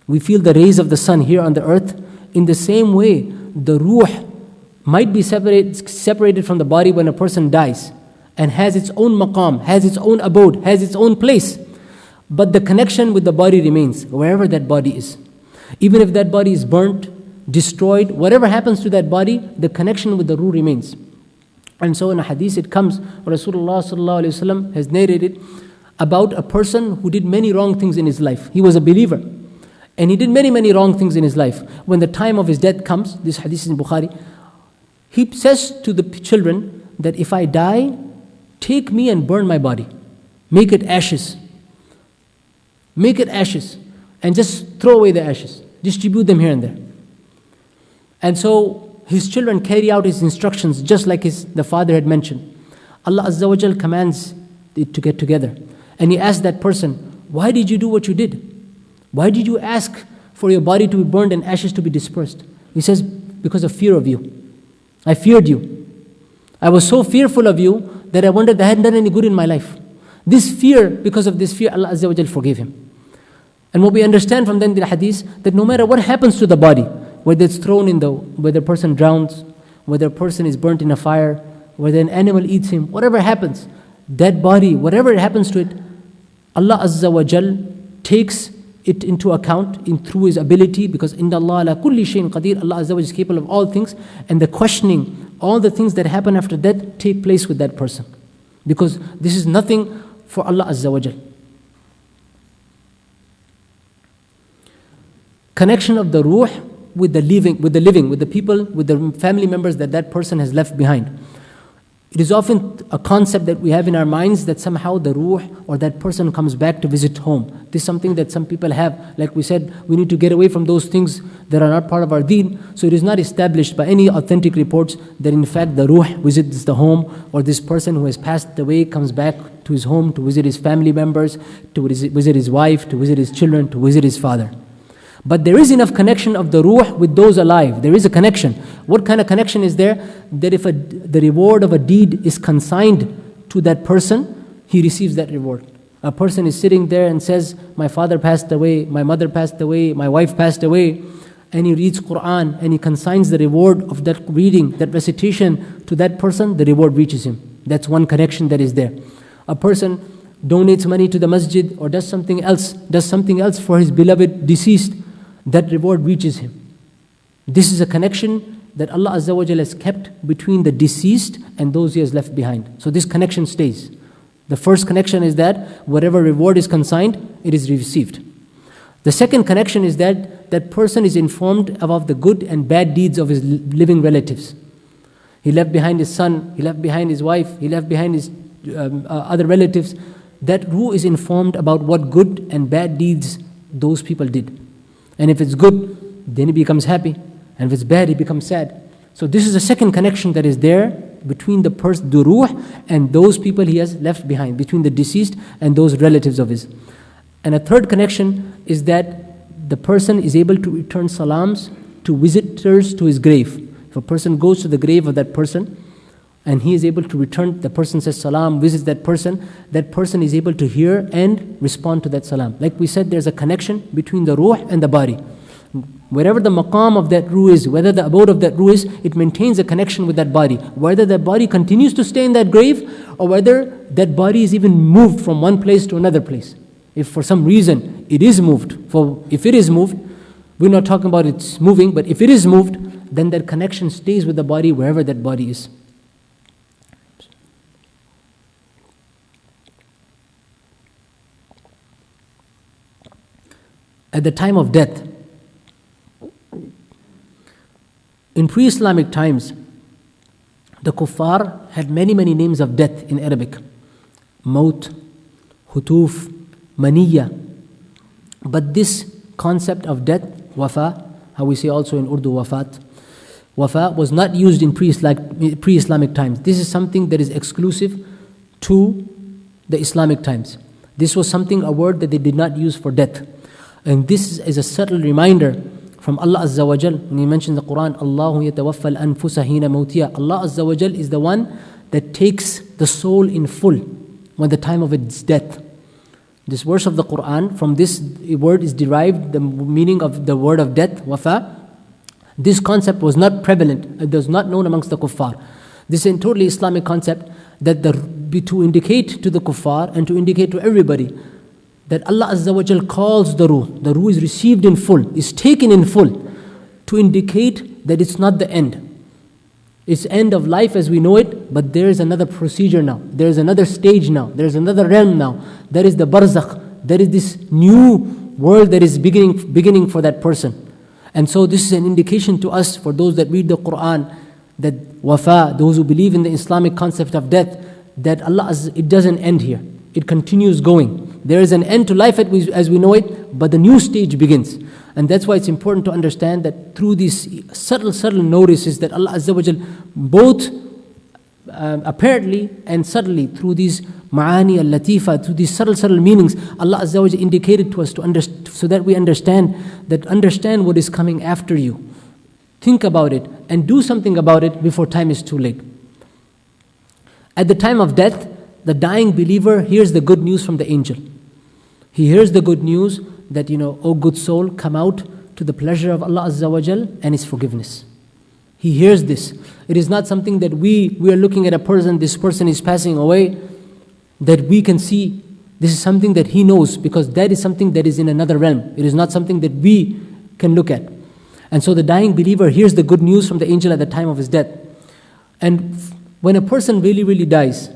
We feel the rays of the sun here on the earth. In the same way, the ruh might be separated from the body when a person dies and has its own maqam, has its own abode, has its own place. But the connection with the body remains, wherever that body is. Even if that body is burnt, destroyed, whatever happens to that body, the connection with the ruh remains. And so in a hadith it comes, Rasulullah sallallahu alaihi wasallam has narrated about a person who did many wrong things in his life. He was a believer, and he did many wrong things in his life. When the time of his death comes, this hadith is in Bukhari, he says to the children that if I die, take me and burn my body. Make it ashes. Make it ashes. And just throw away the ashes. Distribute them here and there. And so his children carry out his instructions just like the father had mentioned. Allah Azza wa Jal commands it to get together. And he asked that person, why did you do what you did? Why did you ask for your body to be burned and ashes to be dispersed? He says, because of fear of you. I feared you. I was so fearful of you that I wondered I hadn't done any good in my life. This fear, because of this fear, Allah Azza wa Jal forgave him. And what we understand from then the hadith, that no matter what happens to the body, whether it's thrown whether a person drowns, whether a person is burnt in a fire, whether an animal eats him, whatever happens, that body, whatever happens to it, Allah Azza wa Jal takes it into account through His ability, because inna Allah ala kulli shayin qadir, Allah Azza wa Jal is capable of all things, and the questioning, all the things that happen after that take place with that person. Because this is nothing for Allah Azza wa Jal. Connection of the ruh with the living, with the people, with the family members that person has left behind. It is often a concept that we have in our minds that somehow the ruh or that person comes back to visit home. This is something that some people have. Like we said, we need to get away from those things that are not part of our deen. So it is not established by any authentic reports that in fact the ruh visits the home, or this person who has passed away comes back to his home to visit his family members, to visit his wife, to visit his children, to visit his father. But there is enough connection of the ruh with those alive. There is a connection. What kind of connection is there? That if the reward of a deed is consigned to that person, he receives that reward. A person is sitting there and says, my father passed away, my mother passed away, my wife passed away, and he reads Quran and he consigns the reward of that reading, that recitation to that person, the reward reaches him. That's one connection that is there. A person donates money to the masjid or does something else for his beloved deceased, that reward reaches him. This is a connection that Allah Azza wa Jalla has kept between the deceased and those he has left behind. So this connection stays. The first connection is that whatever reward is consigned, it is received. The second connection is that that person is informed about the good and bad deeds of his living relatives. He left behind his son, he left behind his wife, he left behind his other relatives. That ruh is informed about what good and bad deeds those people did. And if it's good, then he becomes happy. And if it's bad, he becomes sad. So this is the second connection that is there between the ruh and those people he has left behind, between the deceased and those relatives of his. And a third connection is that the person is able to return salams to visitors to his grave. If a person goes to the grave of that person and he is able to return, the person says salam, visits that person is able to hear and respond to that salam. Like we said, there's a connection between the ruh and the body. Wherever the maqam of that ruh is, whether the abode of that ruh is, it maintains a connection with that body. Whether that body continues to stay in that grave or whether that body is even moved from one place to another place. If for some reason it is moved, if it is moved, we're not talking about it's moving, but if it is moved, then that connection stays with the body wherever that body is. At the time of death, in pre-Islamic times, the kuffar had many names of death in Arabic. Maut, hutuf, maniyya. But this concept of death, wafa, how we say also in Urdu wafat, wafa was not used in pre-Islamic times. This is something that is exclusive to the Islamic times. This was a word that they did not use for death. And this is a subtle reminder from Allah Azza wa Jal. When He mentions the Quran, Allahu yatawaffa al-anfusa hina mawtiha. Allah Azza wa Jal is the one that takes the soul in full when the time of its death. This verse of the Quran, from this word is derived the meaning of the word of death, wafa. This concept was not prevalent, it was not known amongst the kuffar. This is a totally Islamic concept that to indicate to the kuffar and to indicate to everybody that Allah Azza wa Jal calls the ruh is received in full, is taken in full, to indicate that it's not the end. It's end of life as we know it, but there is another procedure now. There is another stage now. There is another realm now. There is the barzakh. There is this new world that is beginning for that person. And so this is an indication to us, for those that read the Quran, that wafa, those who believe in the Islamic concept of death, that it doesn't end here. It continues going. There is an end to life as we know it, but the new stage begins. And that's why it's important to understand that through these subtle notices that Allah Azza wa Jal, both apparently and subtly, through these ma'ani al-latifa, through these subtle meanings, Allah Azza wa Jal indicated to us so that we understand what is coming after you. Think about it and do something about it before time is too late. At the time of death, the dying believer hears the good news from the angel. He hears the good news that, O good soul, come out to the pleasure of Allah Azza wa Jal and His forgiveness. He hears this. It is not something that we are looking at a person, this person is passing away, that we can see. This is something that he knows, because that is something that is in another realm. It is not something that we can look at. And so the dying believer hears the good news from the angel at the time of his death. And when a person really dies,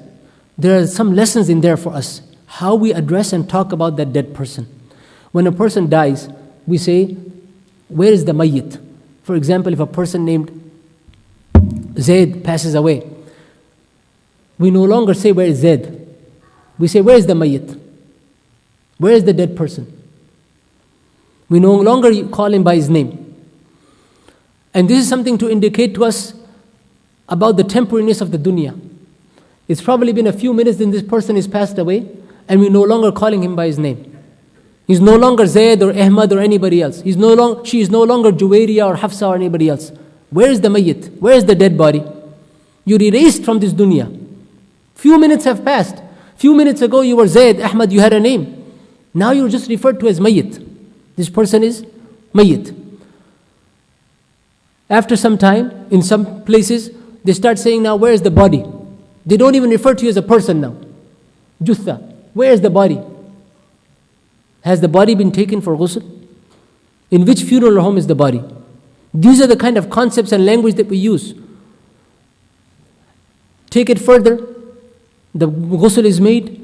there are some lessons in there for us, how we address and talk about that dead person. When a person dies, we say, where is the mayyit? For example, if a person named Zaid passes away, we no longer say, where is Zaid? We say, where is the mayyit? Where is the dead person? We no longer call him by his name. And this is something to indicate to us about the temporariness of the dunya. It's probably been a few minutes since this person is passed away, and we're no longer calling him by his name. He's no longer Zayd or Ahmad or anybody else. She is no longer Juwayriya or Hafsa or anybody else. Where is the mayyit? Where is the dead body? You're erased from this dunya. Few minutes have passed. Few minutes ago you were Zayd, Ahmad, you had a name. Now you're just referred to as mayyit. This person is mayyit. After some time, in some places, they start saying, now where is the body? They don't even refer to you as a person now. Jutha, where is the body? Has the body been taken for ghusl? In which funeral home is the body? These are the kind of concepts and language that we use. Take it further, the ghusl is made,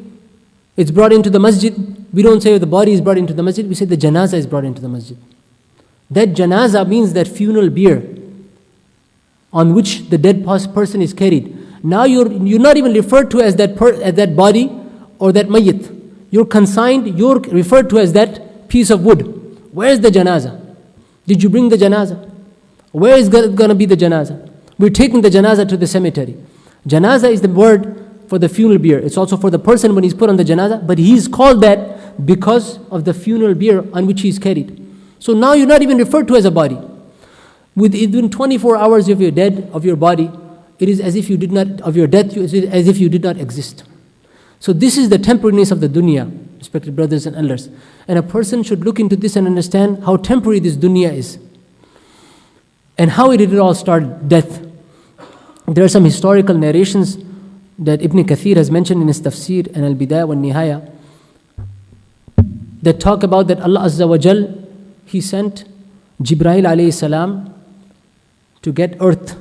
it's brought into the masjid. We don't say the body is brought into the masjid, we say the janaza is brought into the masjid. That janaza means that funeral bier on which the dead person is carried. Now you're not even referred to as that body or that mayyit. You're consigned, you're referred to as that piece of wood. Where is the janaza? Did you bring the janaza? Where is going to be the janaza? We're taking the janaza to the cemetery. Janaza is the word for the funeral bier. It's also for the person when he's put on the janaza, but he's called that because of the funeral bier on which he's carried. So now you're not even referred to as a body. Within 24 hours of your body, it is as if you did not, of your death, it is as if you did not exist. So this is the temporariness of the dunya, respected brothers and elders. And a person should look into this and understand how temporary this dunya is. And how did it all start, death. There are some historical narrations that Ibn Kathir has mentioned in his tafsir and al-Bidayah wa nihaya that talk about that Allah Azza wa Jal, He sent Jibreel alayhi salam to get earth,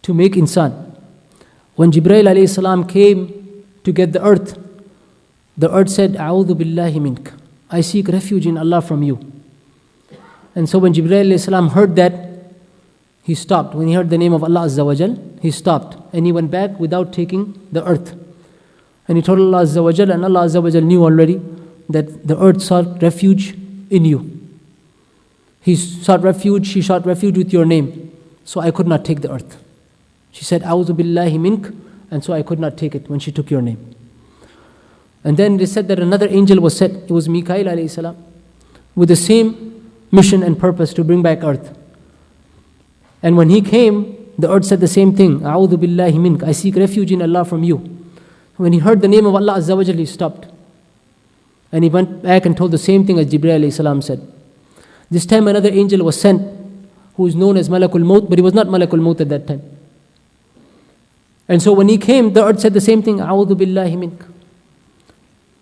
to make insan. When Jibreel alayhi salam came to get the earth said, A'udhu billahi mink. I seek refuge in Allah from you. And so when Jibreel alayhi salam heard that, he stopped. When he heard the name of Allah Azza wa Jal, he stopped. And he went back without taking the earth. And he told Allah Azza wa Jal, and Allah Azza wa Jal knew already that the earth sought refuge in you. She sought refuge with your name. So I could not take the earth. She said, A'udhu billahi mink, and so I could not take it when she took your name. And then they said that another angel was sent, it was Mikail alayhi salam, with the same mission and purpose to bring back earth. And when he came, the earth said the same thing, A'udhu billahi mink, I seek refuge in Allah from you. When he heard the name of Allah Azza wa Jal, he stopped. And he went back and told the same thing as Jibreel alayhi salam said. This time another angel was sent, who is known as Malakul Maut, but he was not Malakul Maut at that time. And so when he came, the earth said the same thing, A'udhu billahi mink.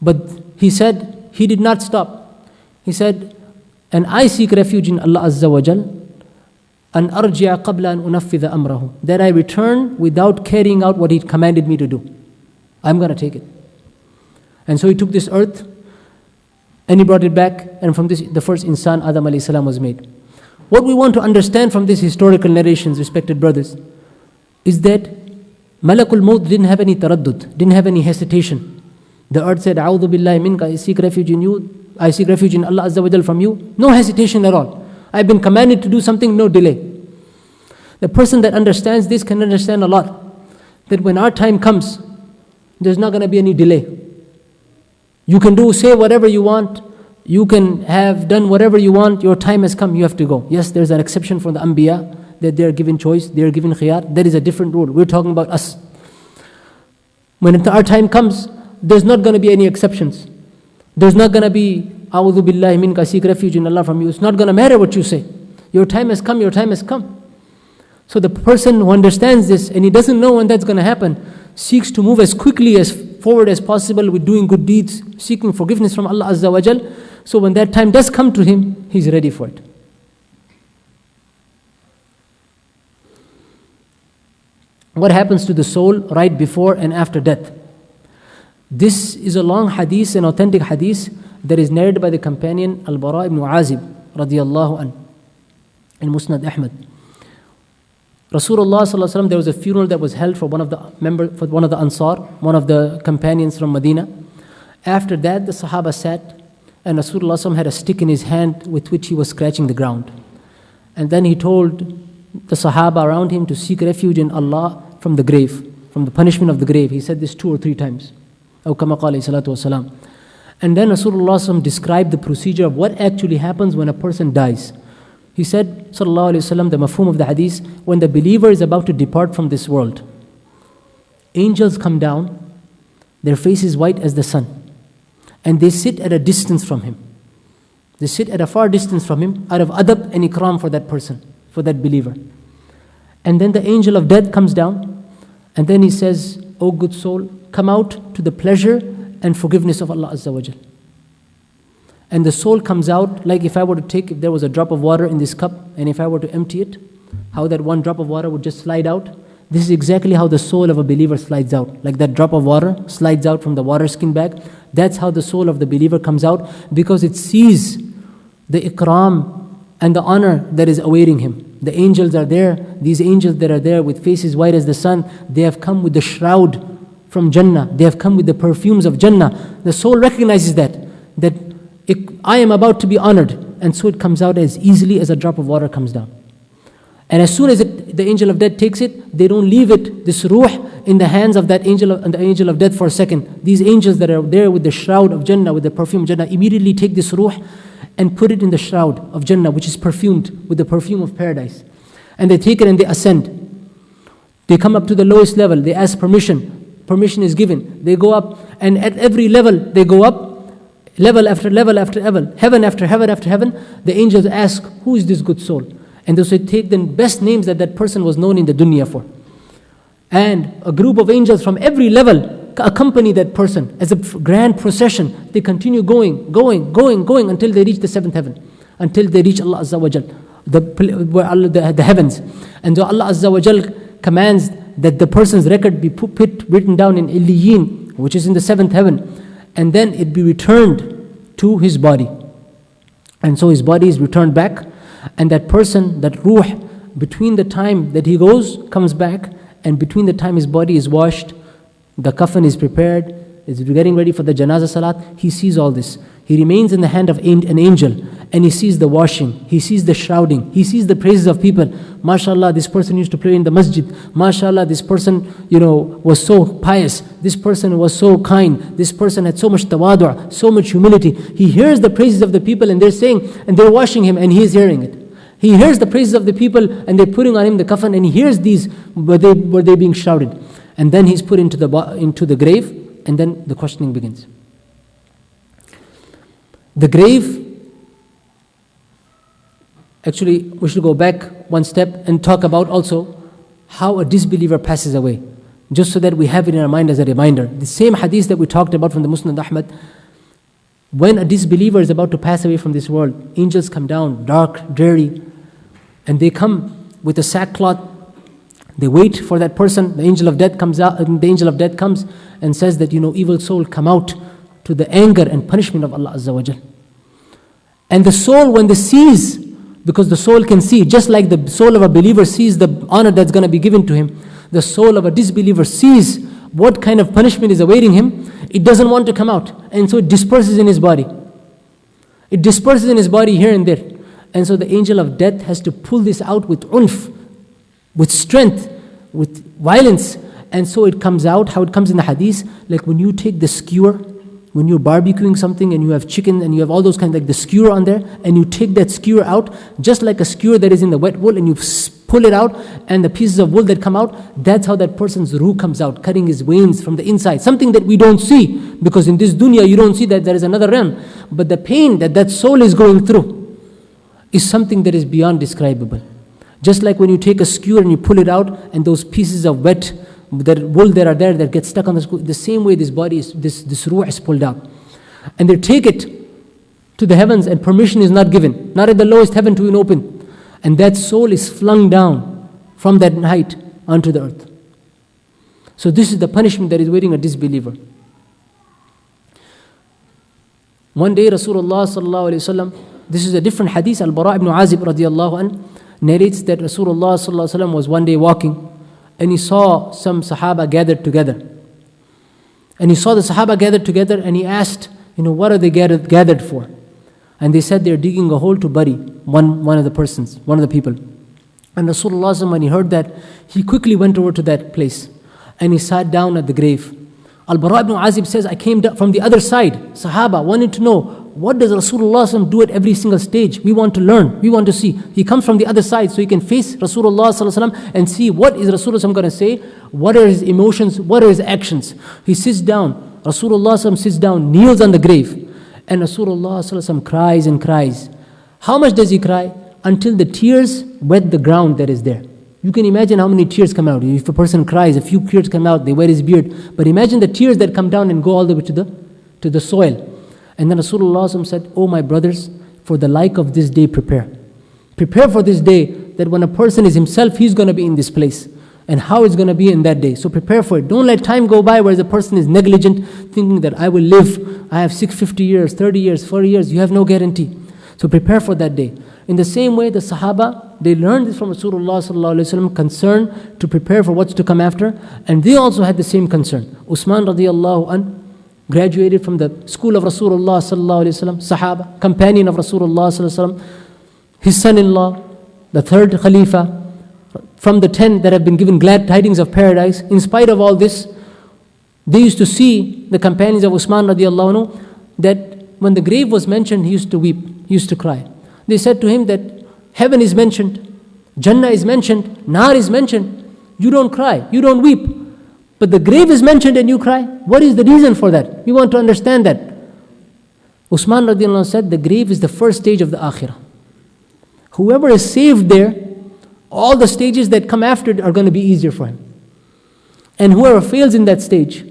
But he said, he did not stop. He said, and I seek refuge in Allah Azza wa Jal, an arji'a qabla an unaffidha amrahu, that I return without carrying out what he commanded me to do. I'm going to take it. And so he took this earth, and he brought it back, and from this, the first insan, Adam alayhi salam, was made. What we want to understand from these historical narrations, respected brothers, is that Malakul Maut didn't have any taraddud, didn't have any hesitation. The earth said, A'udhu billahi minka, I seek refuge in you, I seek refuge in Allah Azza wa Jal from you. No hesitation at all. I've been commanded to do something, no delay. The person that understands this can understand a lot. That when our time comes, there's not going to be any delay. You can say whatever you want. You can have done whatever you want. Your time has come, you have to go. Yes, there's an exception from the Anbiya, that they are given choice, they are given khiyar. That is a different rule. We're talking about us. When our time comes, there's not going to be any exceptions. There's not going to be, A'udhu billahi minka, seek refuge in Allah from you. It's not going to matter what you say. Your time has come, your time has come. So the person who understands this, and he doesn't know when that's going to happen, seeks to move as quickly as forward as possible with doing good deeds, seeking forgiveness from Allah Azza wa Jal. So when that time does come to him, he's ready for it. What happens to the soul right before and after death? This is a long hadith, an authentic hadith that is narrated by the companion Al-Bara ibn Azib radiyallahu an in Musnad Ahmad. Rasulullah sallallahu alaihi wasallam, there was a funeral that was held for one of the Ansar, one of the companions from Medina. After that, the Sahaba sat, and Rasulullah sallallahu alaihi wasallam had a stick in his hand with which he was scratching the ground. And then he told the Sahaba around him to seek refuge in Allah from the grave, from the punishment of the grave. He said this 2 or 3 times. Aw kama qala salatu wasalam. And then Rasulullah sallallahu alaihi wasallam described the procedure of what actually happens when a person dies. He said, sallallahu alayhi wasallam, the mafhum of the hadith, when the believer is about to depart from this world, angels come down, their face is white as the sun, and they sit at a distance from him. They sit at a far distance from him out of adab and ikram for that person, for that believer. And then the angel of death comes down, and then he says, "O good soul, come out to the pleasure and forgiveness of Allah Azza wa Jal." And the soul comes out like if there was a drop of water in this cup, and if I were to empty it, how that one drop of water would just slide out. This is exactly how the soul of a believer slides out. Like that drop of water slides out from the water skin bag. That's how the soul of the believer comes out, because it sees the ikram and the honor that is awaiting him. The angels are there. These angels that are there with faces white as the sun, they have come with the shroud from Jannah. They have come with the perfumes of Jannah. The soul recognizes that I am about to be honored. And so it comes out as easily as a drop of water comes down. And as soon as the angel of death takes it, they don't leave it, this ruh, in the hands of the angel of death for a second. These angels that are there with the shroud of Jannah, with the perfume of Jannah, immediately take this ruh and put it in the shroud of Jannah, which is perfumed with the perfume of paradise. And they take it and they ascend. They come up to the lowest level. They ask permission. Permission is given. They go up, and at every level they go up, level after level after level, heaven after heaven after heaven. The angels ask, "Who is this good soul?" And they say, take the best names that person was known in the dunya for. And a group of angels from every level accompany that person as a grand procession. They continue going until they reach the seventh heaven, until they reach Allah Azza wa Jal, the heavens. And so Allah Azza wa Jal commands that the person's record be written down in Illiyin, which is in the seventh heaven, and then it be returned to his body. And so his body is returned back, and that person, that ruh, between the time that he comes back, and between the time his body is washed, the coffin is prepared, is getting ready for the janazah salat, he sees all this. He remains in the hand of an angel, and he sees the washing, he sees the shrouding, he sees the praises of people. MashaAllah, this person used to pray in the masjid. MashaAllah, this person, was so pious. This person was so kind. This person had so much tawadu', so much humility. He hears the praises of the people, and they're saying, and they're washing him, and he is hearing it. He hears the praises of the people, and they're putting on him the coffin, and he hears these, were they being shrouded. And then he's put into the grave, and then the questioning begins. The grave, actually, we should go back one step and talk about also how a disbeliever passes away, just so that we have it in our mind as a reminder. The same hadith that we talked about from the Musnad Ahmad, when a disbeliever is about to pass away from this world, angels come down, dark, dreary, and they come with a sackcloth. They wait for that person. The angel of death comes out, and the angel of death comes and says that, evil soul, come out to the anger and punishment of Allah Azza wa Jal. And the soul, when they sees, because the soul can see, just like the soul of a believer sees the honor that's going to be given to him, the soul of a disbeliever sees what kind of punishment is awaiting him. It doesn't want to come out, and so it disperses in his body. It disperses in his body here and there. And so the angel of death has to pull this out with unf, with strength, with violence. And so it comes out, how it comes in the hadith, like when you take the skewer, when you're barbecuing something and you have chicken and you have all those kinds, like the skewer on there, and you take that skewer out, just like a skewer that is in the wet wool, and you pull it out, and the pieces of wool that come out, that's how that person's ruh comes out, cutting his veins from the inside. Something that we don't see, because in this dunya you don't see that there is another realm. But the pain that soul is going through is something that is beyond describable. Just like when you take a skewer and you pull it out, and those pieces of wet, that wool that are there that get stuck on the same way this body is, this ruh is pulled out. And they take it to the heavens, and permission is not given, not at the lowest heaven to be open. And that soul is flung down from that height onto the earth. So this is the punishment that is waiting a disbeliever. One day Rasulullah sallallahu alayhi wa sallam, this is a different hadith, Al-Bara ibn Azib radiyallahu anh, narrates that Rasulullah sallallahu alayhi wa sallam was one day walking, and he saw some Sahaba gathered together. And he saw the Sahaba gathered together, and he asked, what are they gathered for? And they said they're digging a hole to bury one of the people. And Rasulullah, when he heard that, he quickly went over to that place, and he sat down at the grave. Al-Bara ibn Azib says, I came from the other side. Sahaba wanted to know, what does Rasulullah do at every single stage? We want to learn, we want to see. He comes from the other side so he can face Rasulullah and see what is Rasulullah going to say, what are his emotions, what are his actions. He sits down, Rasulullah sits down, kneels on the grave, And Rasulullah sallallahu alaihi wasallam cries and cries. How much does he cry? Until the tears wet the ground that is there. You can imagine how many tears come out. If a person cries, a few tears come out, they wet his beard. But imagine the tears that come down and go all the way to the soil. And then Rasulullah sallallahu alaihi wasallam said, "Oh my brothers, for the like of this day prepare. Prepare for this day, that when a person is himself, he's going to be in this place. And how it's going to be in that day. So prepare for it. Don't let time go by where the person is negligent, thinking that I will live. I have 50 years, 30 years, 40 years. You have no guarantee. So prepare for that day." In the same way, the Sahaba, they learned this from Rasulullah sallallahu alaihi wasallam, concern to prepare for what's to come after. And they also had the same concern. Usman radiallahu anh graduated from the school of Rasulullah sallallahu alaihi wasallam, Sahaba, companion of Rasulullah sallallahu alaihi wasallam. His son-in-law, the third Khalifa, from the 10 that have been given glad tidings of paradise. In spite of all this, they used to see the companions of Usman radiallahu anhu, that when the grave was mentioned, he used to weep, he used to cry. They said to him that heaven is mentioned, Jannah is mentioned, Nar is mentioned. You don't cry, you don't weep. But the grave is mentioned and you cry. What is the reason for that? We want to understand that. Usman radiallahu anhu said, the grave is the first stage of the akhirah. Whoever is saved there, all the stages that come after it are going to be easier for him. And whoever fails in that stage,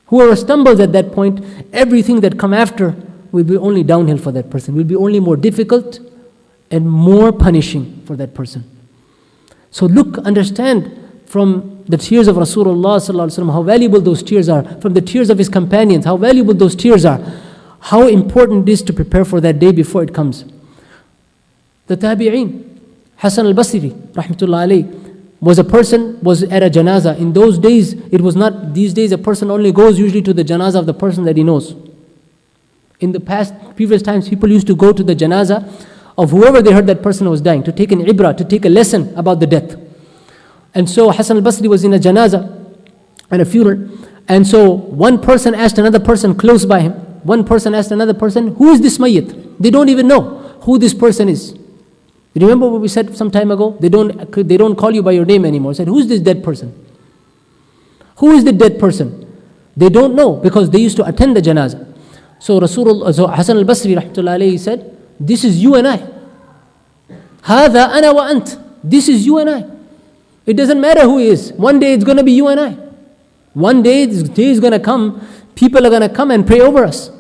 whoever stumbles at that point, everything that come after will be only downhill for that person, will be only more difficult and more punishing for that person. So look, understand from the tears of Rasulullah sallallahu alaihi wasallam how valuable those tears are, from the tears of his companions, how valuable those tears are, how important it is to prepare for that day before it comes. The Tabi'een, Hassan al-Basri, rahmatullah alayhi, was at a janazah. In those days, it was not, these days a person only goes usually to the janazah of the person that he knows. In the previous times, people used to go to the janazah of whoever they heard that person was dying, to take an ibrah, to take a lesson about the death. And so Hassan al-Basri was in a janazah and a funeral. And so one person asked another person close by him, one person asked another person, who is this mayyit? They don't even know who this person is. Remember what we said some time ago? They don't call you by your name anymore. Said, who's this dead person? Who is the dead person? They don't know because they used to attend the janazah. So Hassan al-Basri rahmatullahi alayhi said, this is you and I. هذا أنا وأنت. This is you and I. It doesn't matter who he is. One day it's going to be you and I. One day this day is going to come. People are going to come and pray over us.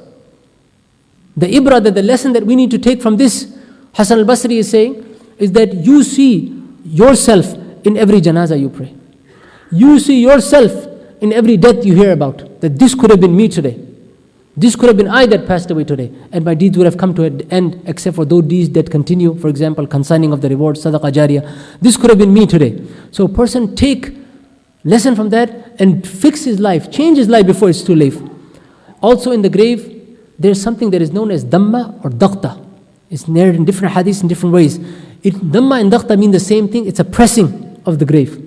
The ibrah, the lesson that we need to take from this, Hassan al-Basri is saying, is that you see yourself in every janazah you pray. You see yourself in every death you hear about. That this could have been me today. This could have been I that passed away today. And my deeds would have come to an end, except for those deeds that continue. For example, consigning of the reward, sadaqah jariyah. This could have been me today. So a person take lesson from that and fix his life, change his life before it's too late. Also in the grave, there's something that is known as damma or daghta. It's narrated in different hadiths in different ways. Damma and daghta mean the same thing. It's a pressing of the grave.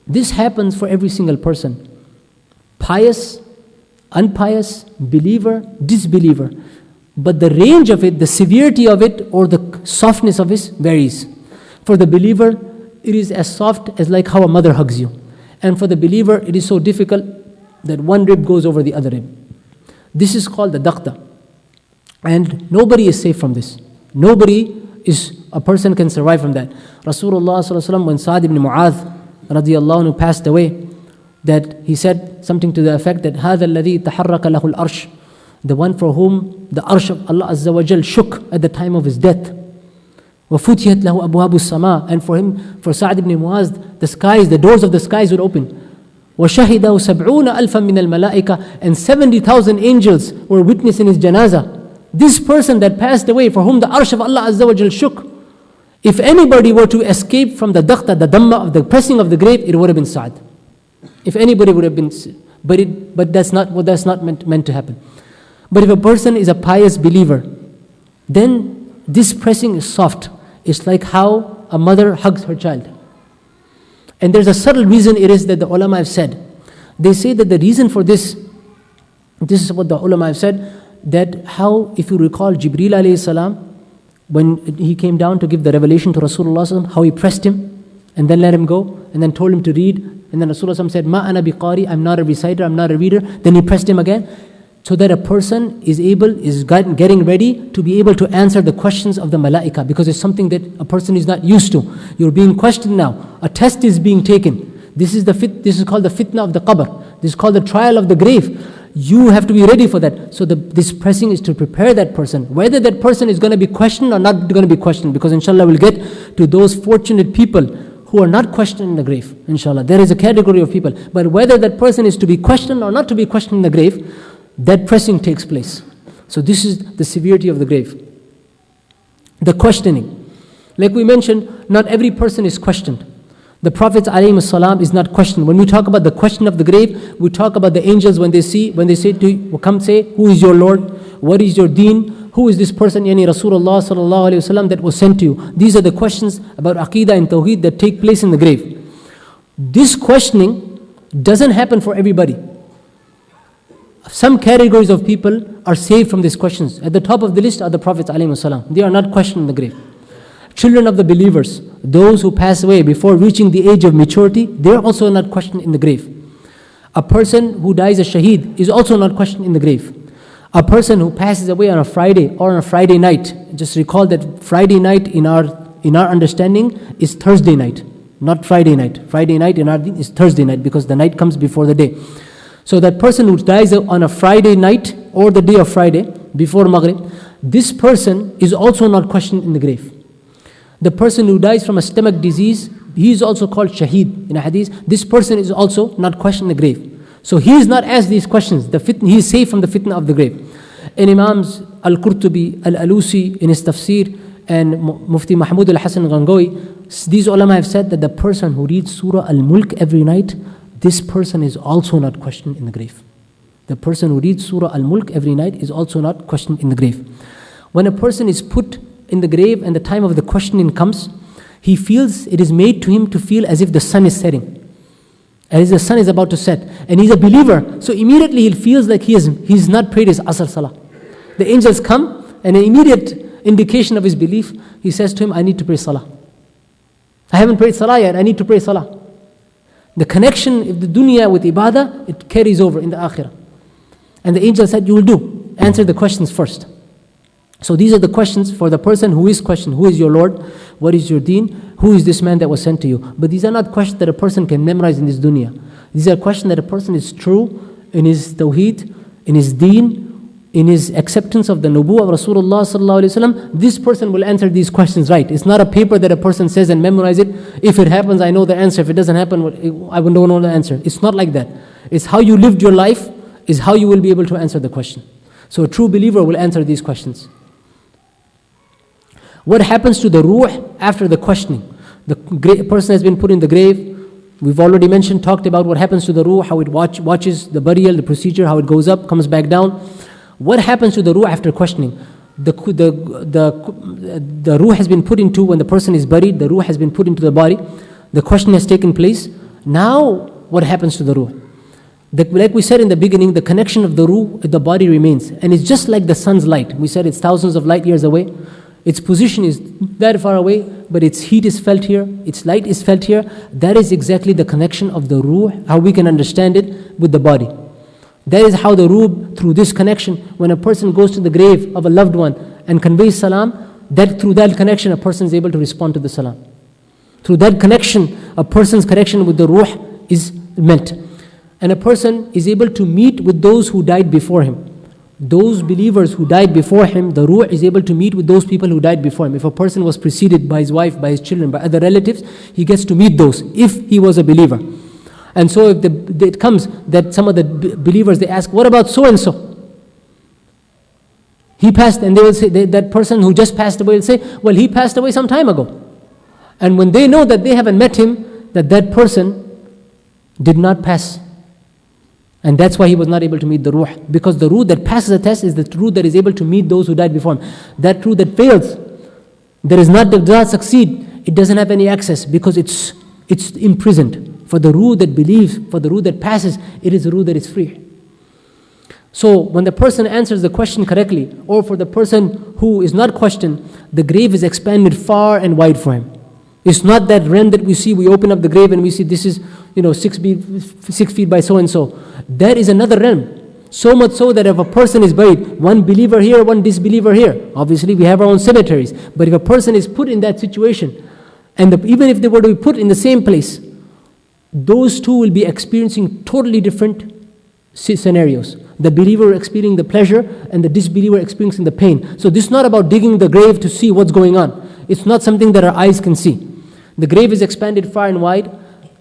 This happens for every single person. Pious, unpious, believer, disbeliever. But the range of it, the severity of it, or the softness of it varies. For the believer, it is as soft as like how a mother hugs you. And for the believer, it is so difficult that one rib goes over the other rib. This is called the daghta. And nobody is safe from this. A person can survive from that. Rasulullah sallallahu alaihi wasallam, when Sa'd ibn Mu'adh radiyallahu anhu passed away, that he said something to the effect that هذا الذي تحرك له الأرش, the one for whom the arsh of Allah Azza wa Jal shook at the time of his death. وفتحت له أبواب السماء, and for him, for Sa'd ibn Mu'adh, the skies, the doors of the skies would open. وشهده 70,000 من الملائكة, and 70,000 angels were witnessing his janazah. This person that passed away, for whom the arsh of Allah Azza wa Jal shook, if anybody were to escape from the daghta, the damma of the pressing of the grave, it would have been Sa'd. If anybody would have been, but that's not meant to happen. But if a person is a pious believer, then this pressing is soft. It's like how a mother hugs her child. And there's a subtle reason it is that the ulama have said. They say that the reason for this is what the ulama have said, that how, if you recall Jibreel alayhi salam, when he came down to give the revelation to Rasulullah sallallahu alaihi wasallam, how he pressed him and then let him go and then told him to read, and then Rasulullah sallallahu alaihi wasallam said, Ma ana biqari, I'm not a reciter, I'm not a reader. Then he pressed him again. so that a person is getting ready to be able to answer the questions of the malaika, because it's something that a person is not used to. You're being questioned now. A test is being taken. This is called the fitna of the qabr. This is called the trial of the grave. You have to be ready for that. So this pressing is to prepare that person. Whether that person is going to be questioned or not going to be questioned, because inshallah we'll get to those fortunate people who are not questioned in the grave. Inshallah, there is a category of people. But whether that person is to be questioned or not to be questioned in the grave, that pressing takes place. So this is the severity of the grave. The questioning. Like we mentioned, not every person is questioned. The Prophet ﷺ is not questioned. When we talk about the question of the grave, we talk about the angels when they say to you, come say, who is your Lord? What is your deen? Who is this person, yani Rasulullah sallallahu alayhi wasallam, that was sent to you? These are the questions about Aqidah and Tawheed that take place in the grave. This questioning doesn't happen for everybody. Some categories of people are saved from these questions. At the top of the list are the Prophets ﷺ. They are not questioned in the grave. Children of the believers, those who pass away before reaching the age of maturity, they are also not questioned in the grave. A person who dies a shaheed is also not questioned in the grave. A person who passes away on a Friday or on a Friday night, just recall that Friday night in our understanding is Thursday night, not Friday night. Friday night in our deen is Thursday night, because the night comes before the day. So that person who dies on a Friday night or the day of Friday before Maghrib, this person is also not questioned in the grave. The person who dies from a stomach disease, he is also called shaheed in a hadith. This person is also not questioned in the grave. So he is not asked these questions. He is safe from the fitna of the grave. And Imams Al-Qurtubi, Al-Alusi in his tafsir, and Mufti Mahmud Al-Hasan Gangohi, these ulama have said that the person who reads Surah Al-Mulk every night, this person is also not questioned in the grave. The person who reads Surah Al-Mulk every night is also not questioned in the grave. When a person is put in the grave and the time of the questioning comes, he feels, it is made to him to feel as if the sun is setting, as if the sun is about to set, and he's a believer, so immediately he feels like he's not prayed his Asr Salah. The angels come, and an immediate indication of his belief, he says to him, I need to pray Salah. I haven't prayed Salah yet, I need to pray Salah. The connection of the dunya with ibadah, it carries over in the akhirah. And the angel said, you will do. Answer the questions first. So these are the questions for the person who is questioned. Who is your Lord? What is your deen? Who is this man that was sent to you? But these are not questions that a person can memorize in this dunya. These are questions that a person is true in his tawheed, in his deen, in his acceptance of the nubuwwah of Rasulullah sallallahu alaihi wasallam. This person will answer these questions right. It's not a paper that a person says and memorize it. If it happens, I know the answer. If it doesn't happen, I don't know the answer. It's not like that. It's how you lived your life is how you will be able to answer the question. So a true believer will answer these questions. What happens to the ruh after the questioning? The person has been put in the grave. We've already talked about what happens to the ruh, how it watches the burial, the procedure, how it goes up, comes back down. What happens to the ruh after questioning? The ruh has been put into, when the person is buried, the ruh has been put into the body. The question has taken place. Now, what happens to the ruh? Like we said in the beginning, the connection of the ruh with the body remains. And it's just like the sun's light. We said it's thousands of light years away. Its position is very far away, but its heat is felt here, its light is felt here. That is exactly the connection of the ruh, how we can understand it with the body. That is how the ruh, through this connection, when a person goes to the grave of a loved one and conveys salam, that through that connection a person is able to respond to the salam. Through that connection, a person's connection with the ruh is met. And a person is able to meet with those who died before him. Those believers who died before him, the ruh is able to meet with those people who died before him. If a person was preceded by his wife, by his children, by other relatives, he gets to meet those, if he was a believer. And so if it comes that some of the believers, they ask, what about so-and-so? He passed, and they will say, that person who just passed away will say, well, he passed away some time ago. And when they know that they haven't met him, that person did not pass. And that's why he was not able to meet the ruh. Because the ruh that passes the test is the ruh that is able to meet those who died before him. That ruh that fails, does not succeed, it doesn't have any access because it's imprisoned. For the ruh that believes, for the ruh that passes, it is a ruh that is free. So when the person answers the question correctly, or for the person who is not questioned, the grave is expanded far and wide for him. It's not that realm that we see, we open up the grave and we see this is 6 feet by so and so. That is another realm. So much so that if a person is buried, one believer here, one disbeliever here, obviously we have our own cemeteries, but if a person is put in that situation, and even if they were to be put in the same place, those two will be experiencing totally different scenarios. The believer experiencing the pleasure and the disbeliever experiencing the pain. So this is not about digging the grave to see what's going on. It's not something that our eyes can see. The grave is expanded far and wide.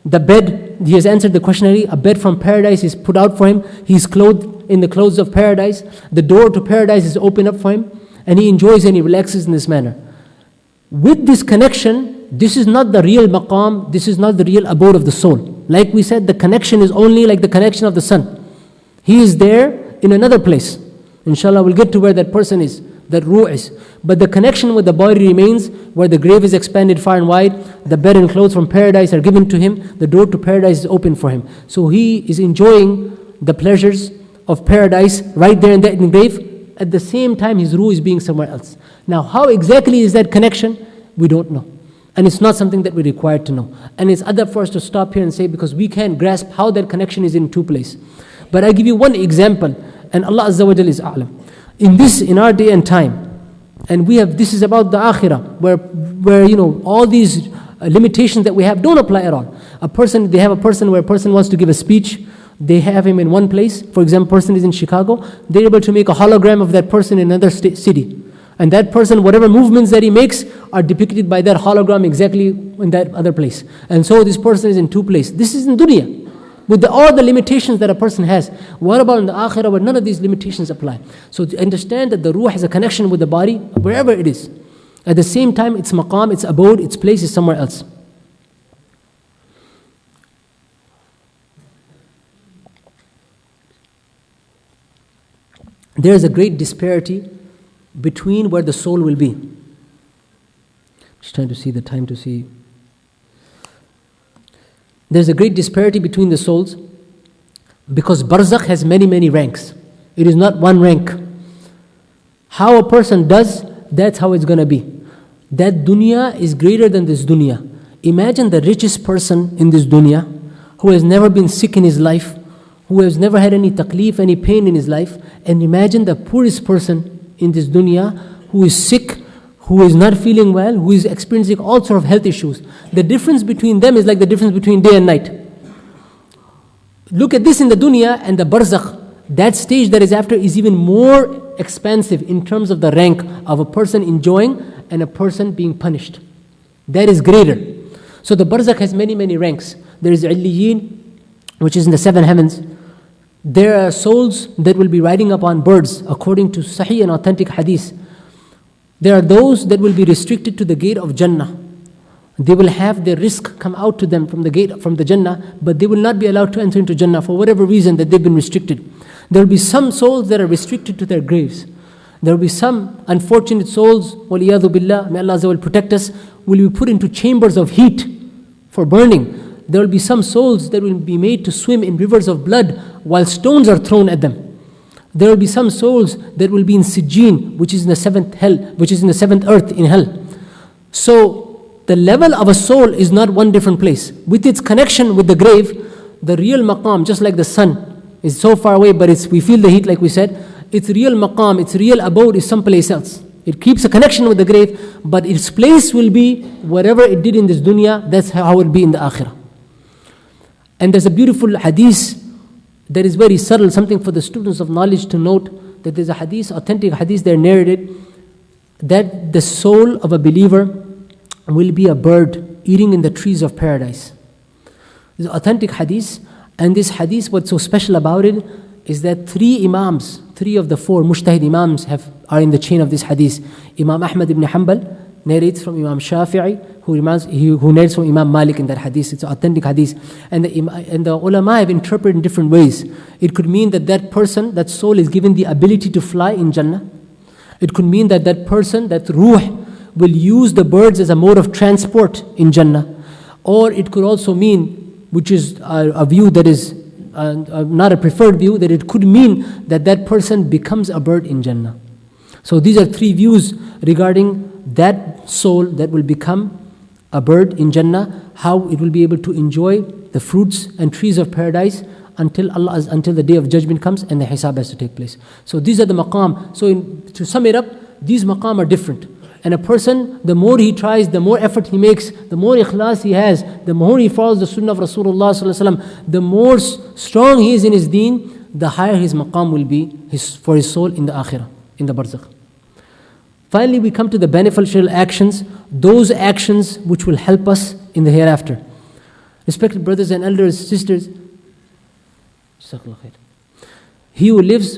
The bed, he has answered the questionnaire, a bed from paradise is put out for him. He's clothed in the clothes of paradise. The door to paradise is opened up for him, and he enjoys and he relaxes in this manner. With this connection, this is not the real maqam, this is not the real abode of the soul. Like we said, the connection is only like the connection of the sun. He is there in another place. Inshallah, we'll get to where that person is, that ruh is. But the connection with the body remains, where the grave is expanded far and wide, the bed and clothes from paradise are given to him, the door to paradise is open for him. So he is enjoying the pleasures of paradise right there in the grave. At the same time, his ruh is being somewhere else. Now, how exactly is that connection? We don't know. And it's not something that we're required to know. And it's other for us to stop here and say, because we can't grasp how that connection is in two places. But I give you one example, and Allah Azza wa Jal is a'lam. In our day and time, and this is about the akhirah, where all these limitations that we have don't apply at all. They have a person where a person wants to give a speech, they have him in one place. For example, person is in Chicago, they're able to make a hologram of that person in another city. And that person, whatever movements that he makes are depicted by that hologram exactly in that other place. And so this person is in two places. This is in dunya, with all the limitations that a person has. What about in the akhirah, where none of these limitations apply? So to understand that the ruh has a connection with the body, wherever it is. At the same time, its maqam, its abode, its place is somewhere else. There is a great disparity between where the soul will be. Just trying to see the time to see. There's a great disparity between the souls because barzakh has many, many ranks. It is not one rank. How a person does, that's how it's going to be. That dunya is greater than this dunya. Imagine the richest person in this dunya who has never been sick in his life, who has never had any taklif, any pain in his life, and imagine the poorest person in this dunya who is sick, who is not feeling well, who is experiencing all sorts of health issues. The difference between them is like the difference between day and night. Look at this in the dunya and the barzakh. That stage that is after is even more expansive in terms of the rank of a person enjoying and a person being punished. That is greater. So the barzakh has many, many ranks. There is illiyin, which is in the seven heavens. There are souls that will be riding upon birds according to sahih and authentic hadith. There are those that will be restricted to the gate of Jannah. They will have their rizq come out to them from the gate, from the Jannah, but they will not be allowed to enter into Jannah for whatever reason that they've been restricted. There will be some souls that are restricted to their graves. There will be some unfortunate souls, waliyadhu billah, may Allah Azza wa Jal protect us, will be put into chambers of heat for burning. There will be some souls that will be made to swim in rivers of blood while stones are thrown at them. There will be some souls that will be in Sijjin, which is in the seventh hell, which is in the seventh earth in hell. So the level of a soul is not one different place. With its connection with the grave, the real maqam, just like the sun is so far away, but we feel the heat like we said, its real maqam, its real abode is someplace else. It keeps a connection with the grave, but its place will be whatever it did in this dunya, that's how it will be in the akhirah. And there's a beautiful hadith that is very subtle, something for the students of knowledge to note, that there's a hadith, authentic hadith there narrated, that the soul of a believer will be a bird eating in the trees of paradise. This is authentic hadith, and this hadith, what's so special about it is that three of the four mujtahid imams are in the chain of this hadith. Imam Ahmad ibn Hanbal narrates from Imam Shafi'i, who narrates from Imam Malik in that hadith. It's an authentic hadith. And the ulama have interpreted in different ways. It could mean that person, that soul is given the ability to fly in Jannah. It could mean that person, that ruh, will use the birds as a mode of transport in Jannah. Or it could also mean, which is a view that is not a preferred view, that it could mean that person becomes a bird in Jannah. So these are three views regarding that soul that will become a bird in Jannah, how it will be able to enjoy the fruits and trees of paradise until the day of judgment comes and the hisab has to take place. So these are the maqam. So to sum it up, these maqam are different. And a person, the more he tries, the more effort he makes, the more ikhlas he has, the more he follows the sunnah of Rasulullah sallallahu alaihi wasallam, the more strong he is in his deen, the higher his maqam will be for his soul in the akhirah, in the barzakh. Finally, we come to the beneficial actions, those actions which will help us in the hereafter. Respected brothers and elders, sisters, he who lives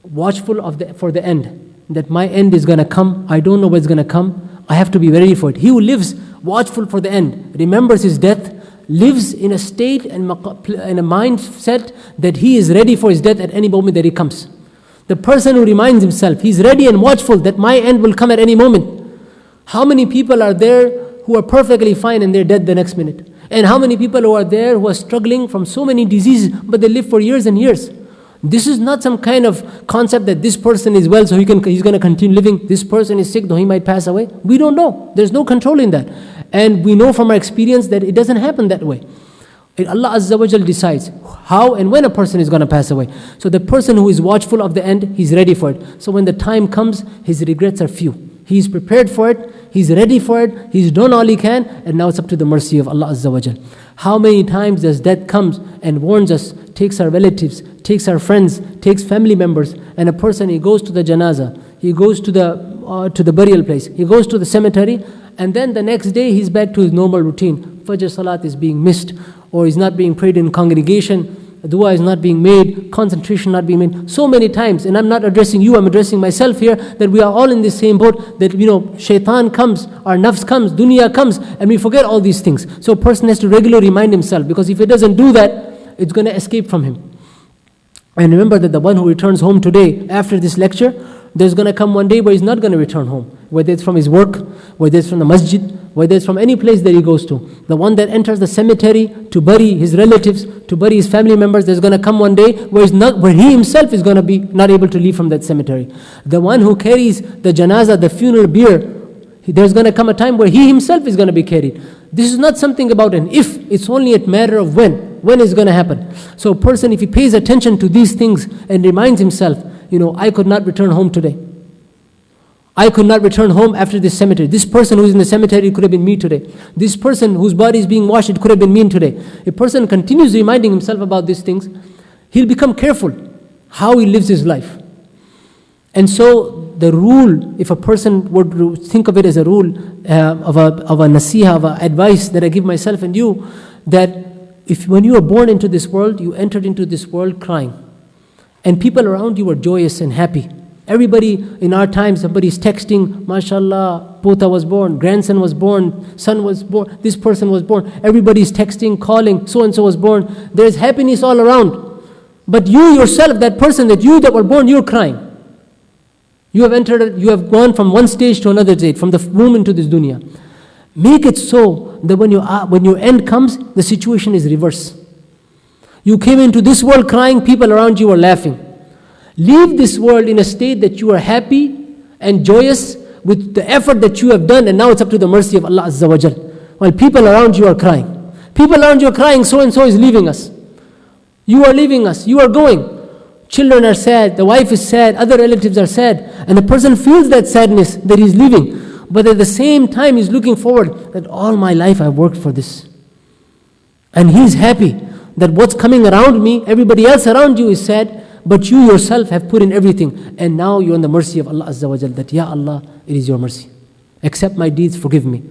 watchful for the end, that my end is going to come, I don't know what's going to come, I have to be ready for it. He who lives watchful for the end, remembers his death, lives in a state and in a mindset that he is ready for his death at any moment that he comes. The person who reminds himself, he's ready and watchful that my end will come at any moment. How many people are there who are perfectly fine and they're dead the next minute? And how many people who are there who are struggling from so many diseases, but they live for years and years? This is not some kind of concept that this person is well, so he's going to continue living. This person is sick, though he might pass away. We don't know. There's no control in that. And we know from our experience that it doesn't happen that way. Allah Azza wa Jal decides how and when a person is going to pass away. So the person who is watchful of the end, he's ready for it. So when the time comes, his regrets are few. He's prepared for it, he's ready for it, he's done all he can, and now it's up to the mercy of Allah Azza wa Jal. How many times does death comes and warns us, takes our relatives, takes our friends, takes family members, and a person, he goes to the janazah, he goes to the burial place, he goes to the cemetery, and then the next day he's back to his normal routine. Fajr salat is being missed, or is not being prayed in congregation, dua is not being made, concentration not being made. So many times, and I'm not addressing you, I'm addressing myself here, that we are all in the same boat, that shaitan comes, our nafs comes, dunya comes, and we forget all these things. So a person has to regularly remind himself, because if he doesn't do that, it's going to escape from him. And remember that the one who returns home today, after this lecture, there's going to come one day where he's not going to return home. Whether it's from his work, whether it's from the masjid, whether it's from any place that he goes to. The one that enters the cemetery to bury his relatives, to bury his family members, there's going to come one day where he himself is going to be not able to leave from that cemetery. The one who carries the janazah, the funeral bier, there's going to come a time where he himself is going to be carried. This is not something about an if, it's only a matter of when it's going to happen. So a person, if he pays attention to these things and reminds himself, I could not return home today. I could not return home after this cemetery. This person who's in the cemetery could have been me today. This person whose body is being washed, it could have been me today. A person continues reminding himself about these things, he'll become careful how he lives his life. And so the rule, if a person would think of it as a rule of a nasiha, of a advice that I give myself and you, that when you are born into this world, you entered into this world crying. And people around you were joyous and happy. Everybody in our time, somebody's texting, mashallah, pota was born, grandson was born, son was born, this person was born. Everybody's texting, calling, so-and-so was born. There's happiness all around. But you yourself, that person that were born, you're crying. You have gone from one stage to another stage, from the womb into this dunya. Make it so that when your end comes, the situation is reverse. You came into this world crying, people around you are laughing. Leave this world in a state that you are happy and joyous with the effort that you have done, and now it's up to the mercy of Allah Azza wa Jal. While people around you are crying. People around you are crying, so-and-so is leaving us. You are leaving us, you are going. Children are sad, the wife is sad, other relatives are sad, and the person feels that sadness that he's leaving. But at the same time, he's looking forward that all my life I've worked for this. And he's happy that what's coming around me, everybody else around you is sad, but you yourself have put in everything, and now you're on the mercy of Allah Azza wa Jal, that Ya Allah, it is your mercy. Accept my deeds, forgive me.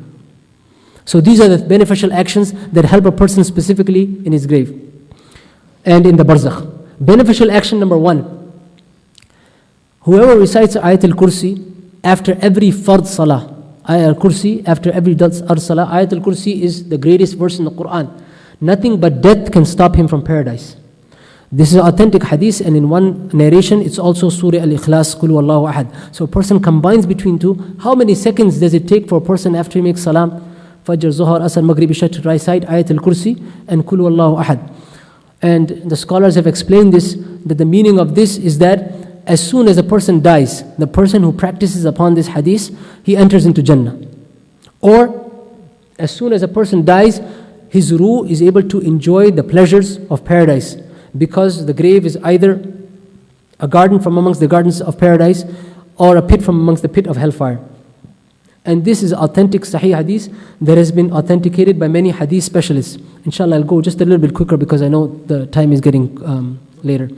So these are the beneficial actions that help a person specifically in his grave and in the barzakh. Beneficial action number 1. Whoever recites Ayat al-Kursi after every fard salah, Ayat al-Kursi after every fard salah, Ayat al-Kursi is the greatest verse in the Quran. Nothing but death can stop him from paradise. This is authentic hadith, and in one narration, it's also Surah Al-Ikhlas, Qul Huwallahu Ahad. So a person combines between two. How many seconds does it take for a person after he makes salam, Fajr, Zuhar, Asr, Maghrib, Isha, to recite Ayat al-Kursi and Qul Huwallahu Ahad? And the scholars have explained this, that the meaning of this is that as soon as a person dies, the person who practices upon this hadith, he enters into Jannah. Or as soon as a person dies, his ruh is able to enjoy the pleasures of paradise. because the grave is either a garden from amongst the gardens of paradise or a pit from amongst the pit of hellfire. And this is authentic Sahih Hadith that has been authenticated by many Hadith specialists. Inshallah, I'll go just a little bit quicker because I know the time is getting later.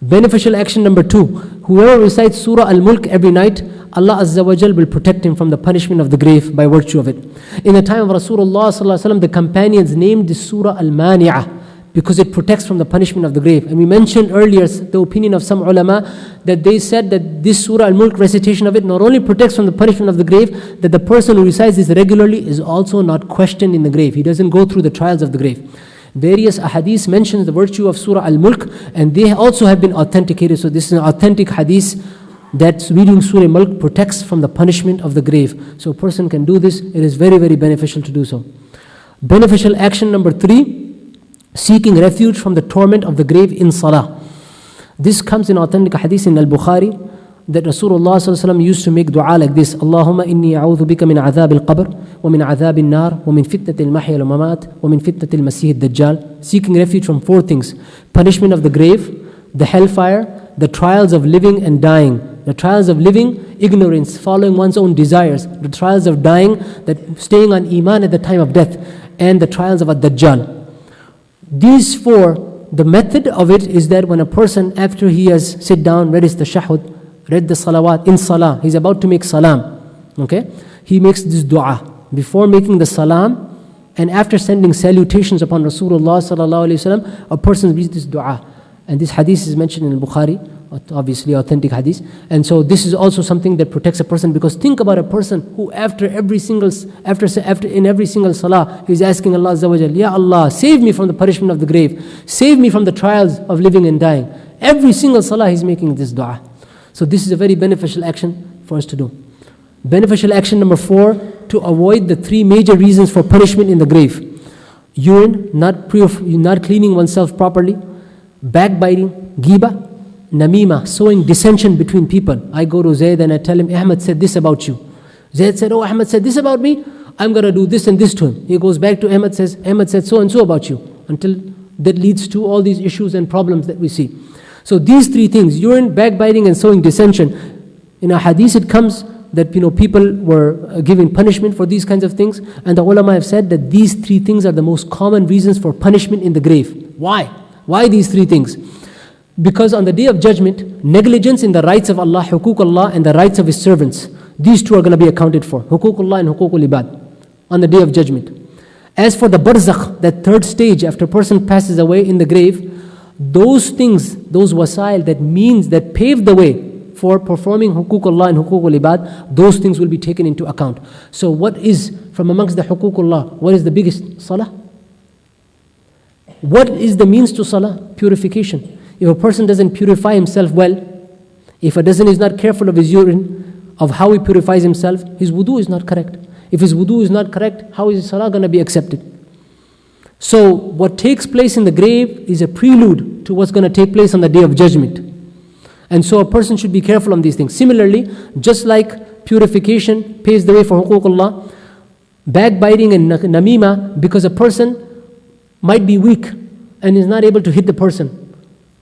Beneficial action number 2. Whoever recites Surah Al-Mulk every night, Allah Azza wa Jal will protect him from the punishment of the grave by virtue of it. In the time of Rasulullah Sallallahu Alaihi Wasallam, the companions named this Surah Al-Mani'ah because it protects from the punishment of the grave. And we mentioned earlier the opinion of some ulama that they said that this Surah Al-Mulk recitation of it not only protects from the punishment of the grave, that the person who recites this regularly is also not questioned in the grave. He doesn't go through the trials of the grave. Various ahadith mentions the virtue of Surah Al-Mulk, and they also have been authenticated. So this is an authentic hadith that reading Surah Al-Mulk protects from the punishment of the grave. So a person can do this. It is very, very beneficial to do so. Beneficial action number 3, seeking refuge from the torment of the grave in salah. This comes in authentic hadith in Al-Bukhari that Rasulullah ﷺ used to make dua like this: Allahumma inni a'udhu bika min adhab al-qabr wa min adhab al-nar wa min fitnati al-mahya wal-mamat wa min fitnati al-masih ad-dajjal. Seeking refuge from 4 things: punishment of the grave, the hellfire, the trials of living and dying. The trials of living, ignorance, following one's own desires. The trials of dying, that staying on iman at the time of death. And the trials of ad-dajjal. These 4, the method of it is that when a person, after he has sit down, read his tashahhud, read the salawat in salah, he's about to make salam, okay? He makes this dua before making the salam, and after sending salutations upon Rasulullah sallallahu alaihi wasallam, a person reads this dua. And this hadith is mentioned in Bukhari, obviously authentic hadith. And so this is also something that protects a person, because think about a person who after in every single salah, he's asking Allah Azza wa Jal, Ya Allah, save me from the punishment of the grave, save me from the trials of living and dying. Every single salah he's making this dua. So this is a very beneficial action for us to do. Beneficial action number 4, to avoid the 3 major reasons for punishment in the grave: urine, not cleaning oneself properly, backbiting, ghiba, namima, sowing dissension between people. I go to Zayd and I tell him, Ahmad said this about you. Zayd said, oh, Ahmad said this about me, I'm going to do this and this to him. He goes back to Ahmad, says, Ahmad said so and so about you, until that leads to all these issues and problems that we see. So these 3 things, urine, backbiting and sowing dissension, in a hadith it comes that people were giving punishment for these kinds of things, and the ulama have said that these 3 things are the most common reasons for punishment in the grave. Why? Why these 3 things? Because on the day of judgment, negligence in the rights of Allah, huququllah, and the rights of His servants, these 2 are going to be accounted for, huququllah and huququl ibad, on the day of judgment. As for the barzakh, that 3rd stage after a person passes away in the grave, those things, those wasail, that pave the way for performing huququllah and huququl ibad, those things will be taken into account. So what is from amongst the huququllah, what is the biggest? Salah. What is the means to salah? Purification. If a person doesn't purify himself well, if a person is not careful of his urine, of how he purifies himself, his wudu is not correct. If his wudu is not correct, how is his salah going to be accepted? So what takes place in the grave is a prelude to what's going to take place on the day of judgment. And so a person should be careful on these things. Similarly, just like purification paves the way for huququllah, backbiting and namima, because a person might be weak and is not able to hit the person.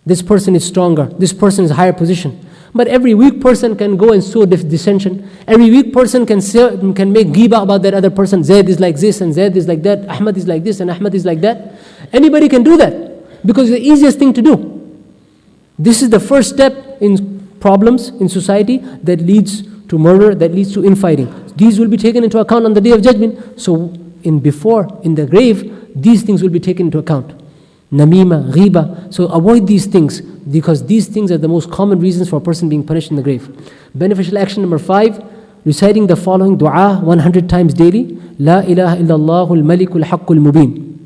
This person is stronger. This person is higher position. But every weak person can go and sow dissension. Every weak person can make ghiba about that other person. Zayd is like this and Zayd is like that. Ahmad is like this and Ahmad is like that. Anybody can do that because it's the easiest thing to do. This is the first step in problems in society that leads to murder, that leads to infighting. These will be taken into account on the day of judgment. So in the grave, these things will be taken into account. Namima, ghiba. So avoid these things, because these things are the most common reasons for a person being punished in the grave. Beneficial action number 5, reciting the following dua 100 times daily. La ilaha illallah al-malikul haqqul mubin.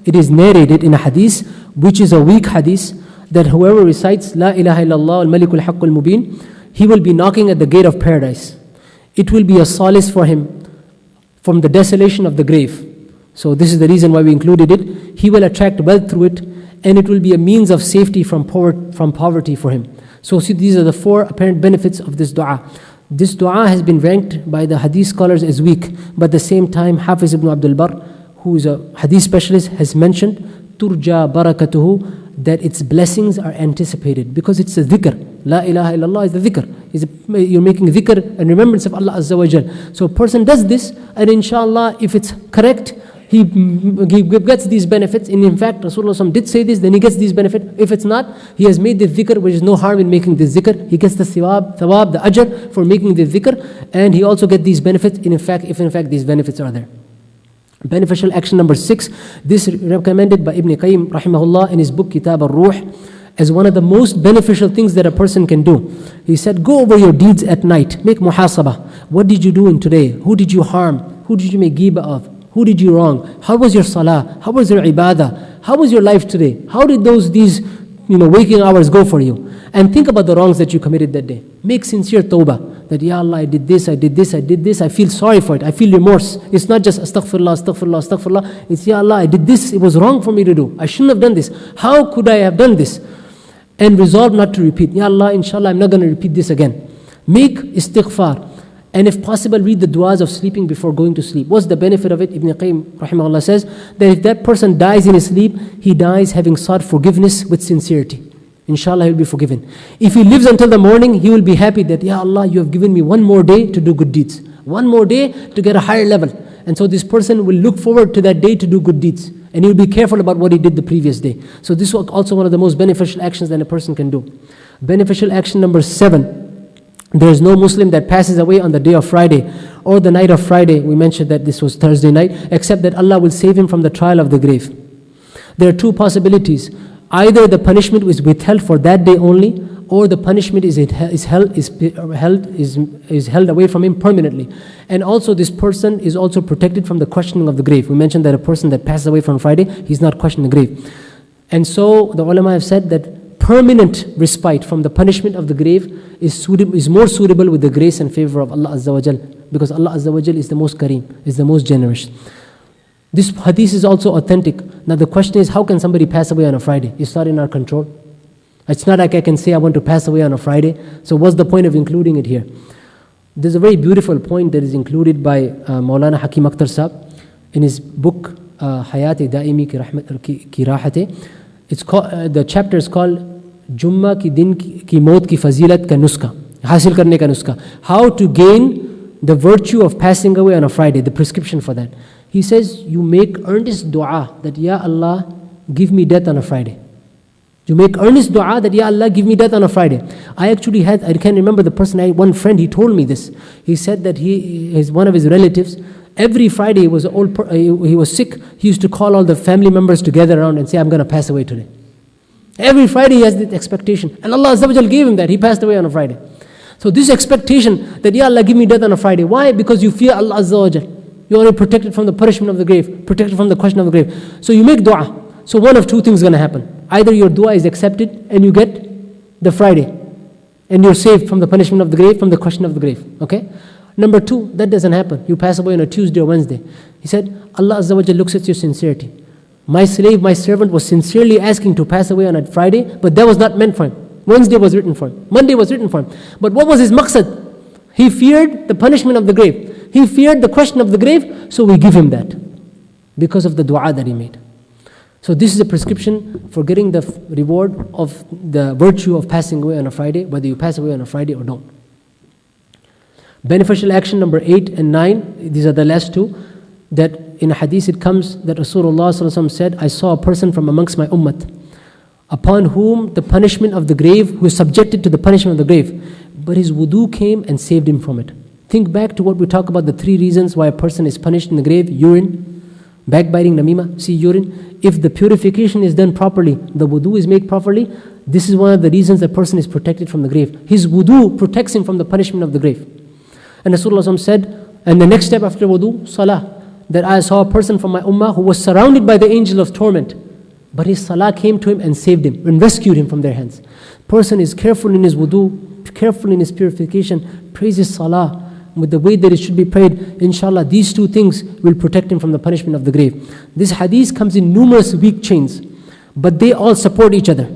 It is narrated in a hadith, which is a weak hadith, that whoever recites La ilaha illallah al-malikul haqqul mubin, he will be knocking at the gate of paradise. It will be a solace for him from the desolation of the grave. So this is the reason why we included it. He will attract wealth through it, and it will be a means of safety from poverty for him. So see, these are the 4 apparent benefits of this dua. This dua has been ranked by the hadith scholars as weak, but at the same time, Hafiz ibn Abdul Barr, who is a hadith specialist, has mentioned turja barakatuhu, that its blessings are anticipated, because it's a dhikr. La ilaha illallah is the dhikr. You're making dhikr and remembrance of Allah Azza wa Jal. So a person does this, and inshallah, if it's correct, he gets these benefits. And in fact, Rasulullah did say this, then he gets these benefits. If it's not, he has made the dhikr, which is no harm in making this dhikr. He gets the thawab, the ajr for making the dhikr, and he also gets these benefits, if in fact these benefits are there. Beneficial action number 6, this recommended by Ibn Qayyim rahimahullah in his book Kitab al-Ruh as one of the most beneficial things that a person can do. He said, go over your deeds at night, make muhasabah. What did you do in today? Who did you harm? Who did you make ghibah of? Who did you wrong? How was your salah? How was your ibadah? How was your life today? How did these waking hours go for you? And think about the wrongs that you committed that day. Make sincere tawbah. That, Ya Allah, I did this, I did this, I did this. I feel sorry for it. I feel remorse. It's not just astaghfirullah, astaghfirullah, astaghfirullah. It's, Ya Allah, I did this. It was wrong for me to do. I shouldn't have done this. How could I have done this? And resolve not to repeat. Ya Allah, inshallah, I'm not going to repeat this again. Make istighfar. And if possible, read the du'as of sleeping before going to sleep. What's the benefit of it? Ibn Qayyim rahimahullah says that if that person dies in his sleep, he dies having sought forgiveness with sincerity. Inshallah, he will be forgiven. If he lives until the morning, he will be happy that, Ya Allah, you have given me one more day to do good deeds. One more day to get a higher level. And so this person will look forward to that day to do good deeds. And he will be careful about what he did the previous day. So this is also one of the most beneficial actions that a person can do. Beneficial action number 7. There is no Muslim that passes away on the day of Friday or the night of Friday. We mentioned that this was Thursday night, except that Allah will save him from the trial of the grave. There are two possibilities. Either the punishment is withheld for that day only, or the punishment is held away from him permanently. And also this person is also protected from the questioning of the grave. We mentioned that a person that passes away from Friday, he's not questioning the grave. And so the ulama have said that permanent respite from the punishment of the grave is more suitable with the grace and favor of Allah Azza wa Jal, because Allah Azza wa Jal is the most kareem, is the most generous. This hadith is also authentic. Now the question is, how can somebody pass away on a Friday? It's not in our control. It's not like I can say I want to pass away on a Friday. So what's the point of including it here? There's a very beautiful point that is included by Maulana Hakim Akhtar Sahab in his book Hayat-e Daimi ki Rahate. It's called, the chapter is called Jumma ki din ki maut ki fazilat ka nuska, hasil karne ka nuska. How to gain the virtue of passing away on a Friday, the prescription for that. He says, you make earnest dua that, Ya Allah, give me death on a Friday. You make earnest dua that, Ya Allah, give me death on a Friday. I can't remember the person, one friend, he told me this. He said that one of his relatives, every Friday he was sick, he used to call all the family members together around and say, I'm going to pass away today. Every Friday he has this expectation. And Allah Azza wa Jal gave him that. He passed away on a Friday. So this expectation that, Ya Allah, give me death on a Friday. Why? Because you fear Allah Azza wa Jal. You are protected from the punishment of the grave, protected from the question of the grave. So you make dua. So one of two things is going to happen. Either your dua is accepted and you get the Friday, and you're saved from the punishment of the grave, from the question of the grave. Okay? Number 2, that doesn't happen. You pass away on a Tuesday or Wednesday. He said, Allah Azza wa Jal looks at your sincerity. My slave, my servant was sincerely asking to pass away on a Friday, but that was not meant for him. Wednesday was written for him. Monday was written for him. But what was his maqsad? He feared the punishment of the grave. He feared the question of the grave, so we give him that because of the dua that he made. So this is a prescription for getting the reward of the virtue of passing away on a Friday, whether you pass away on a Friday or don't. Beneficial action number 8 and 9, these are the last two, that in a hadith it comes that Rasulullah ﷺ said, I saw a person from amongst my ummat, upon whom the punishment of the grave, who is subjected to the punishment of the grave, but his wudu came and saved him from it. Think back to what we talk about, the 3 reasons why a person is punished in the grave: urine, backbiting, namima. See, urine, if the purification is done properly, the wudu is made properly, this is one of the reasons a person is protected from the grave. His wudu protects him from the punishment of the grave. And Rasulullah said, and the next step after wudu, salah, that I saw a person from my ummah who was surrounded by the angel of torment, but his salah came to him and saved him and rescued him from their hands. Person is careful in his wudu, careful in his purification, prays his salah with the way that it should be prayed. Inshallah, these 2 things will protect him from the punishment of the grave. This hadith comes in numerous weak chains, but they all support each other.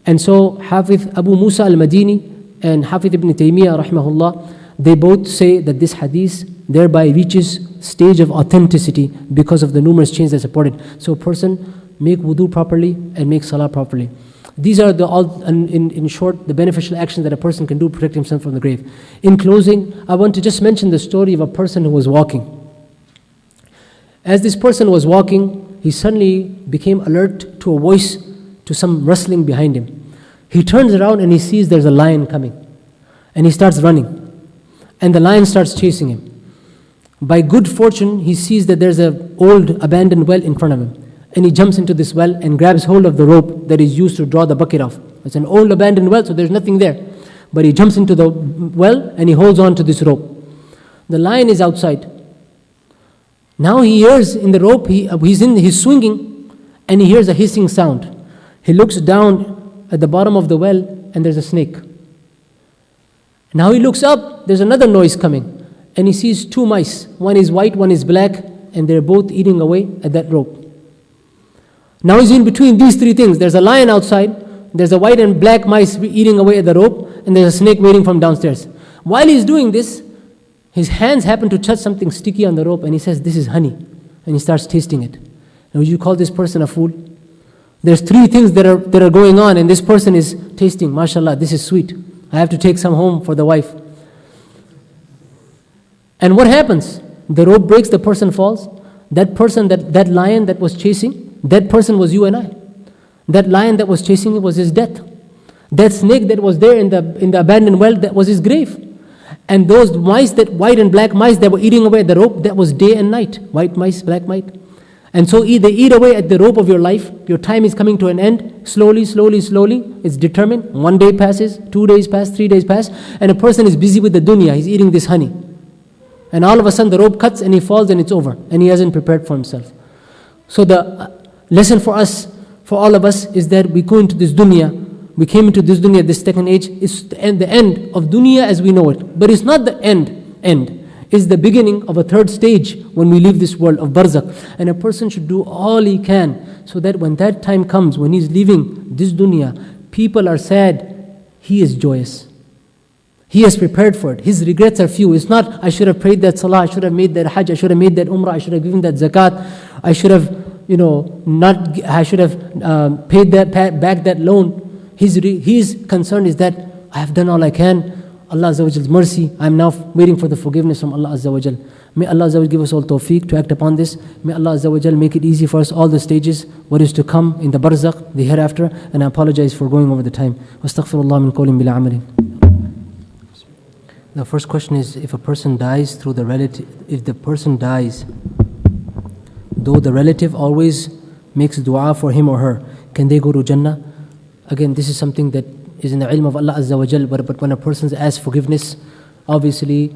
And so Hafiz Abu Musa al-Madini and Hafiz ibn Taymiyyah rahimahullah, they both say that this hadith thereby reaches stage of authenticity because of the numerous chains that support it. So a person make wudu properly, and make salah properly. These are in short, the beneficial actions that a person can do to protect himself from the grave. In closing, I want to just mention the story of a person who was walking. As this person was walking, he suddenly became alert to a voice, to some rustling behind him. He turns around and he sees there's a lion coming. And he starts running. And the lion starts chasing him. By good fortune, he sees that there's an old abandoned well in front of him. And he jumps into this well and grabs hold of the rope that is used to draw the bucket off. It's an old abandoned well, so there's nothing there. But he jumps into the well and he holds on to this rope. The lion is outside. Now he hears in the rope, he's swinging, and he hears a hissing sound. He looks down at the bottom of the well and there's a snake. Now he looks up, there's another noise coming, and he sees two mice. One is white, one is black, and they're both eating away at that rope. Now he's in between these three things. There's a lion outside, there's a white and black mice eating away at the rope, and there's a snake waiting from downstairs. While he's doing this, his hands happen to touch something sticky on the rope, and he says, "This is honey." And he starts tasting it. And would you call this person a fool? There's three things that are going on, and this person is tasting, mashallah, this is sweet. I have to take some home for the wife. And what happens? The rope breaks, the person falls. That person, that lion that was chasing, that person was you and I. That lion that was chasing was his death. That snake that was there in the abandoned well, that was his grave. And those mice, that white and black mice that were eating away at the rope, that was day and night. White mice, black mice. And so they eat away at the rope of your life. Your time is coming to an end. Slowly, slowly, slowly. It's determined. 1 day passes, 2 days pass, 3 days pass. And a person is busy with the dunya. He's eating this honey. And all of a sudden the rope cuts and he falls and it's over. And he hasn't prepared for himself. So the lesson for us, for all of us, is that we go into this dunya. We came into this dunya, this second age. It's the end of dunya as we know it. But it's not the end. Is the beginning of a third stage when we leave this world of barzakh. And a person should do all he can so that when that time comes, when he's leaving this dunya, people are sad, he is joyous. He has prepared for it. His regrets are few. It's not, I should have prayed that salah, I should have made that hajj, I should have made that umrah, I should have given that zakat, I should have, paid back that loan. His concern is that I have done all I can. Allah Azza wa Jal's mercy, I am now waiting for the forgiveness from Allah Azza wa Jal. May Allah Azza wa Jal give us all tawfiq to act upon this. May Allah Azza wa Jal make it easy for us, all the stages, what is to come in the barzakh, the hereafter. And I apologize for going over the time. Wastaghfirullah min qawlin bila amalin. The first question is, if a person dies though the relative always makes dua for him or her, can they go to Jannah? Again, this is something that is in the ilm of Allah Azza wa Jal, but when a person asks forgiveness, obviously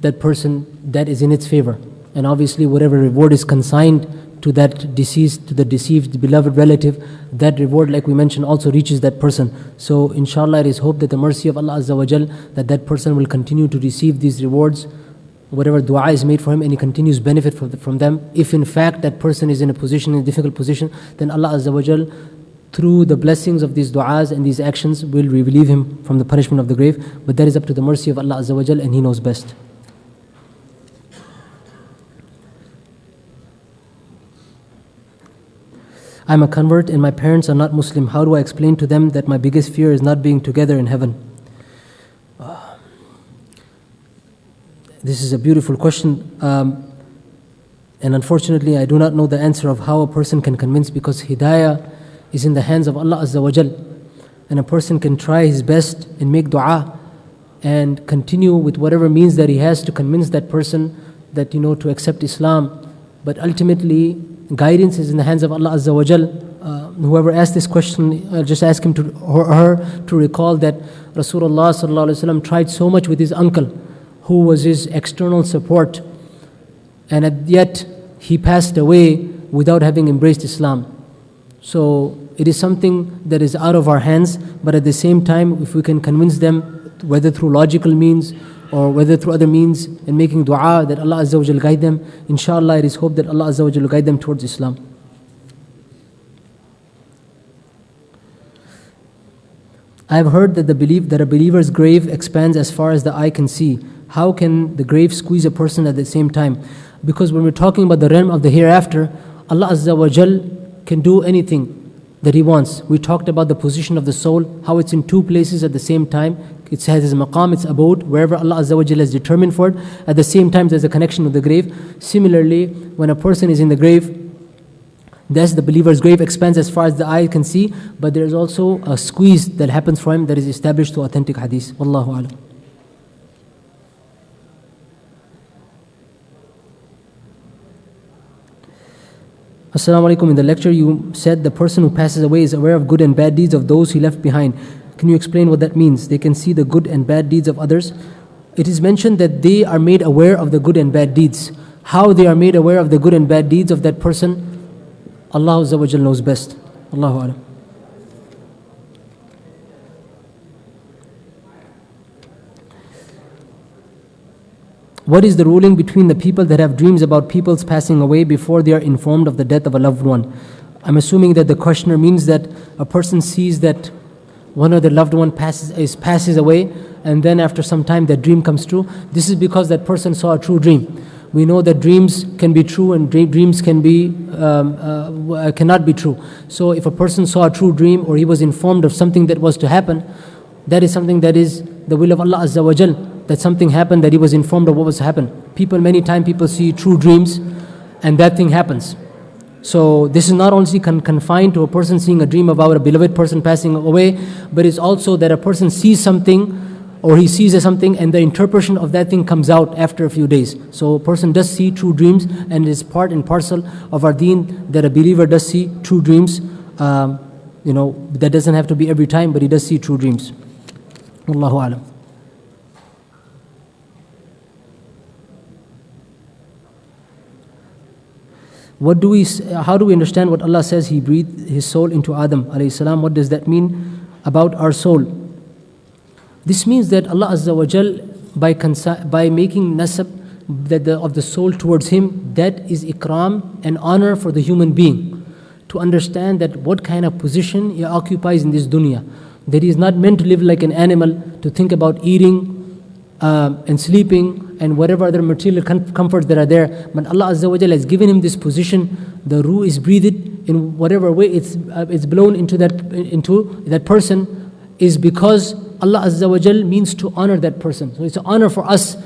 that is in its favor. And obviously whatever reward is consigned to that deceased, to the deceived beloved relative, that reward, like we mentioned, also reaches that person. So inshallah, it is hoped that the mercy of Allah Azza wa Jal, that person will continue to receive these rewards, whatever dua is made for him, and he continues benefit from them. If in fact that person is in a difficult position, then Allah Azza wa Jal, through the blessings of these du'as and these actions, will relieve him from the punishment of the grave. But that is up to the mercy of Allah Azza wa Jal, and He knows best. I'm a convert and my parents are not Muslim. How do I explain to them that my biggest fear is not being together in heaven? This is a beautiful question. And unfortunately, I do not know the answer of how a person can convince, because hidayah is in the hands of Allah Azza wa Jal. And a person can try his best and make dua and continue with whatever means that he has to convince that person that, to accept Islam. But ultimately, guidance is in the hands of Allah Azza wa Jal. Whoever asked this question, I'll just ask him or her to recall that Rasulullah sallallahu alaihi wasallam tried so much with his uncle, who was his external support, and yet he passed away without having embraced Islam. So it is something that is out of our hands, but at the same time, if we can convince them, whether through logical means or whether through other means, and making dua that Allah Azza wa Jal guide them, inshallah it is hoped that Allah Azza wa Jal will guide them towards Islam. I have heard that a believer's grave expands as far as the eye can see. How can the grave squeeze a person at the same time? Because when we're talking about the realm of the hereafter, Allah Azza wa Jal can do anything that he wants. We talked about the position of the soul, how it's in two places at the same time. It has its maqam, its abode, wherever Allah Azza wa Jalla has determined for it. At the same time, there's a connection with the grave. Similarly, when a person is in the grave, thus the believer's grave expands as far as the eye can see, but there is also a squeeze that happens for him that is established through authentic hadith. Wallahu alam. Assalamu alaikum. In the lecture you said the person who passes away is aware of good and bad deeds of those he left behind. Can you explain what that means? They can see the good and bad deeds of others. It is mentioned that they are made aware of the good and bad deeds. How they are made aware of the good and bad deeds of that person, Allah Azza wa Jal knows best. Allahu Alam. What is the ruling between the people that have dreams about people's passing away before they are informed of the death of a loved one? I'm assuming that the questioner means that a person sees that one of their loved one passes away, and then after some time that dream comes true. This is because that person saw a true dream. We know that dreams can be true and dreams can be cannot be true. So if a person saw a true dream or he was informed of something that was to happen, that is something that is the will of Allah Azza wa Jal, that something happened, that he was informed of what was to happen. Many times people see true dreams and that thing happens. So this is not only confined to a person seeing a dream about a beloved person passing away, but it's also that a person sees something or he sees something and the interpretation of that thing comes out after a few days. So a person does see true dreams, and it is part and parcel of our deen that a believer does see true dreams. That doesn't have to be every time, but he does see true dreams. Wallahu alam. How do we understand what Allah says He breathed His soul into Adam alayhi salam? What does that mean about our soul? This means that Allah Azza wa Jal, by making nasab of the soul towards Him, that is ikram and honor for the human being. To understand that what kind of position he occupies in this dunya. That he is not meant to live like an animal, to think about eating and sleeping and whatever other material comforts that are there. But Allah Azza wa Jalla has given him this position. The ruh is breathed in whatever way it's blown into that person, is because Allah Azza wa Jalla means to honor that person. So it's an honor for us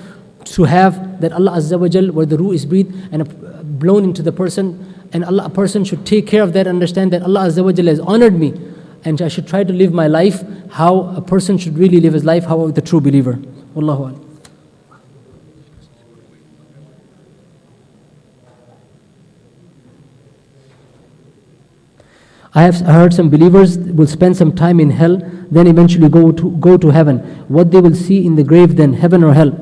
to have that Allah Azza wa Jalla, where the ruh is breathed and blown into the person, and a person should take care of that, understand that Allah Azza wa Jalla has honored me, and I should try to live my life how a person should really live his life, how the true believer. Wallahu a'lam. I have heard some believers will spend some time in hell, then eventually go to heaven. What they will see in the grave then, heaven or hell?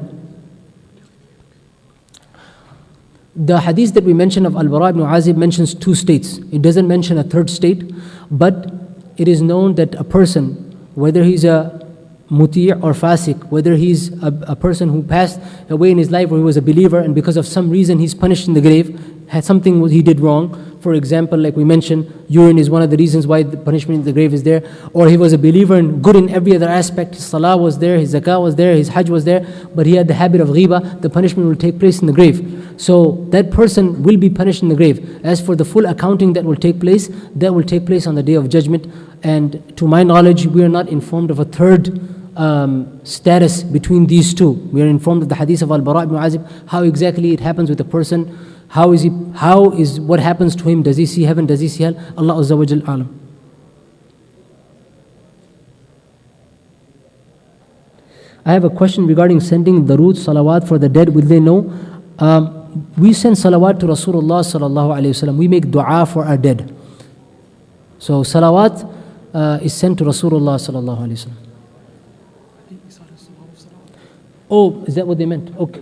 The hadith that we mentioned of Al-Bara ibn Azib mentions two states. It doesn't mention a third state, but it is known that a person, whether he's a muti' or fasik, whether he's a person who passed away in his life or he was a believer and because of some reason he's punished in the grave, had something he did wrong. For example, like we mentioned, urine is one of the reasons why the punishment in the grave is there. Or he was a believer and good in every other aspect. His salah was there, his zakah was there, his hajj was there, but he had the habit of ghiba. The punishment will take place in the grave. So that person will be punished in the grave. As for the full accounting that will take place on the Day of Judgment. And to my knowledge, we are not informed of a third status between these two. We are informed of the hadith of Al-Bara ibn Azib, how exactly it happens with a person. How is what happens to him? Does he see heaven? Does he see hell? Allah Azza wa Jal alam. I have a question regarding sending darood, salawat for the dead. Will they know? We send salawat to Rasulullah sallallahu alayhi wasallam. We make dua for our dead. So salawat is sent to Rasulullah sallallahu alayhi wasallam. Oh, is that what they meant? Okay.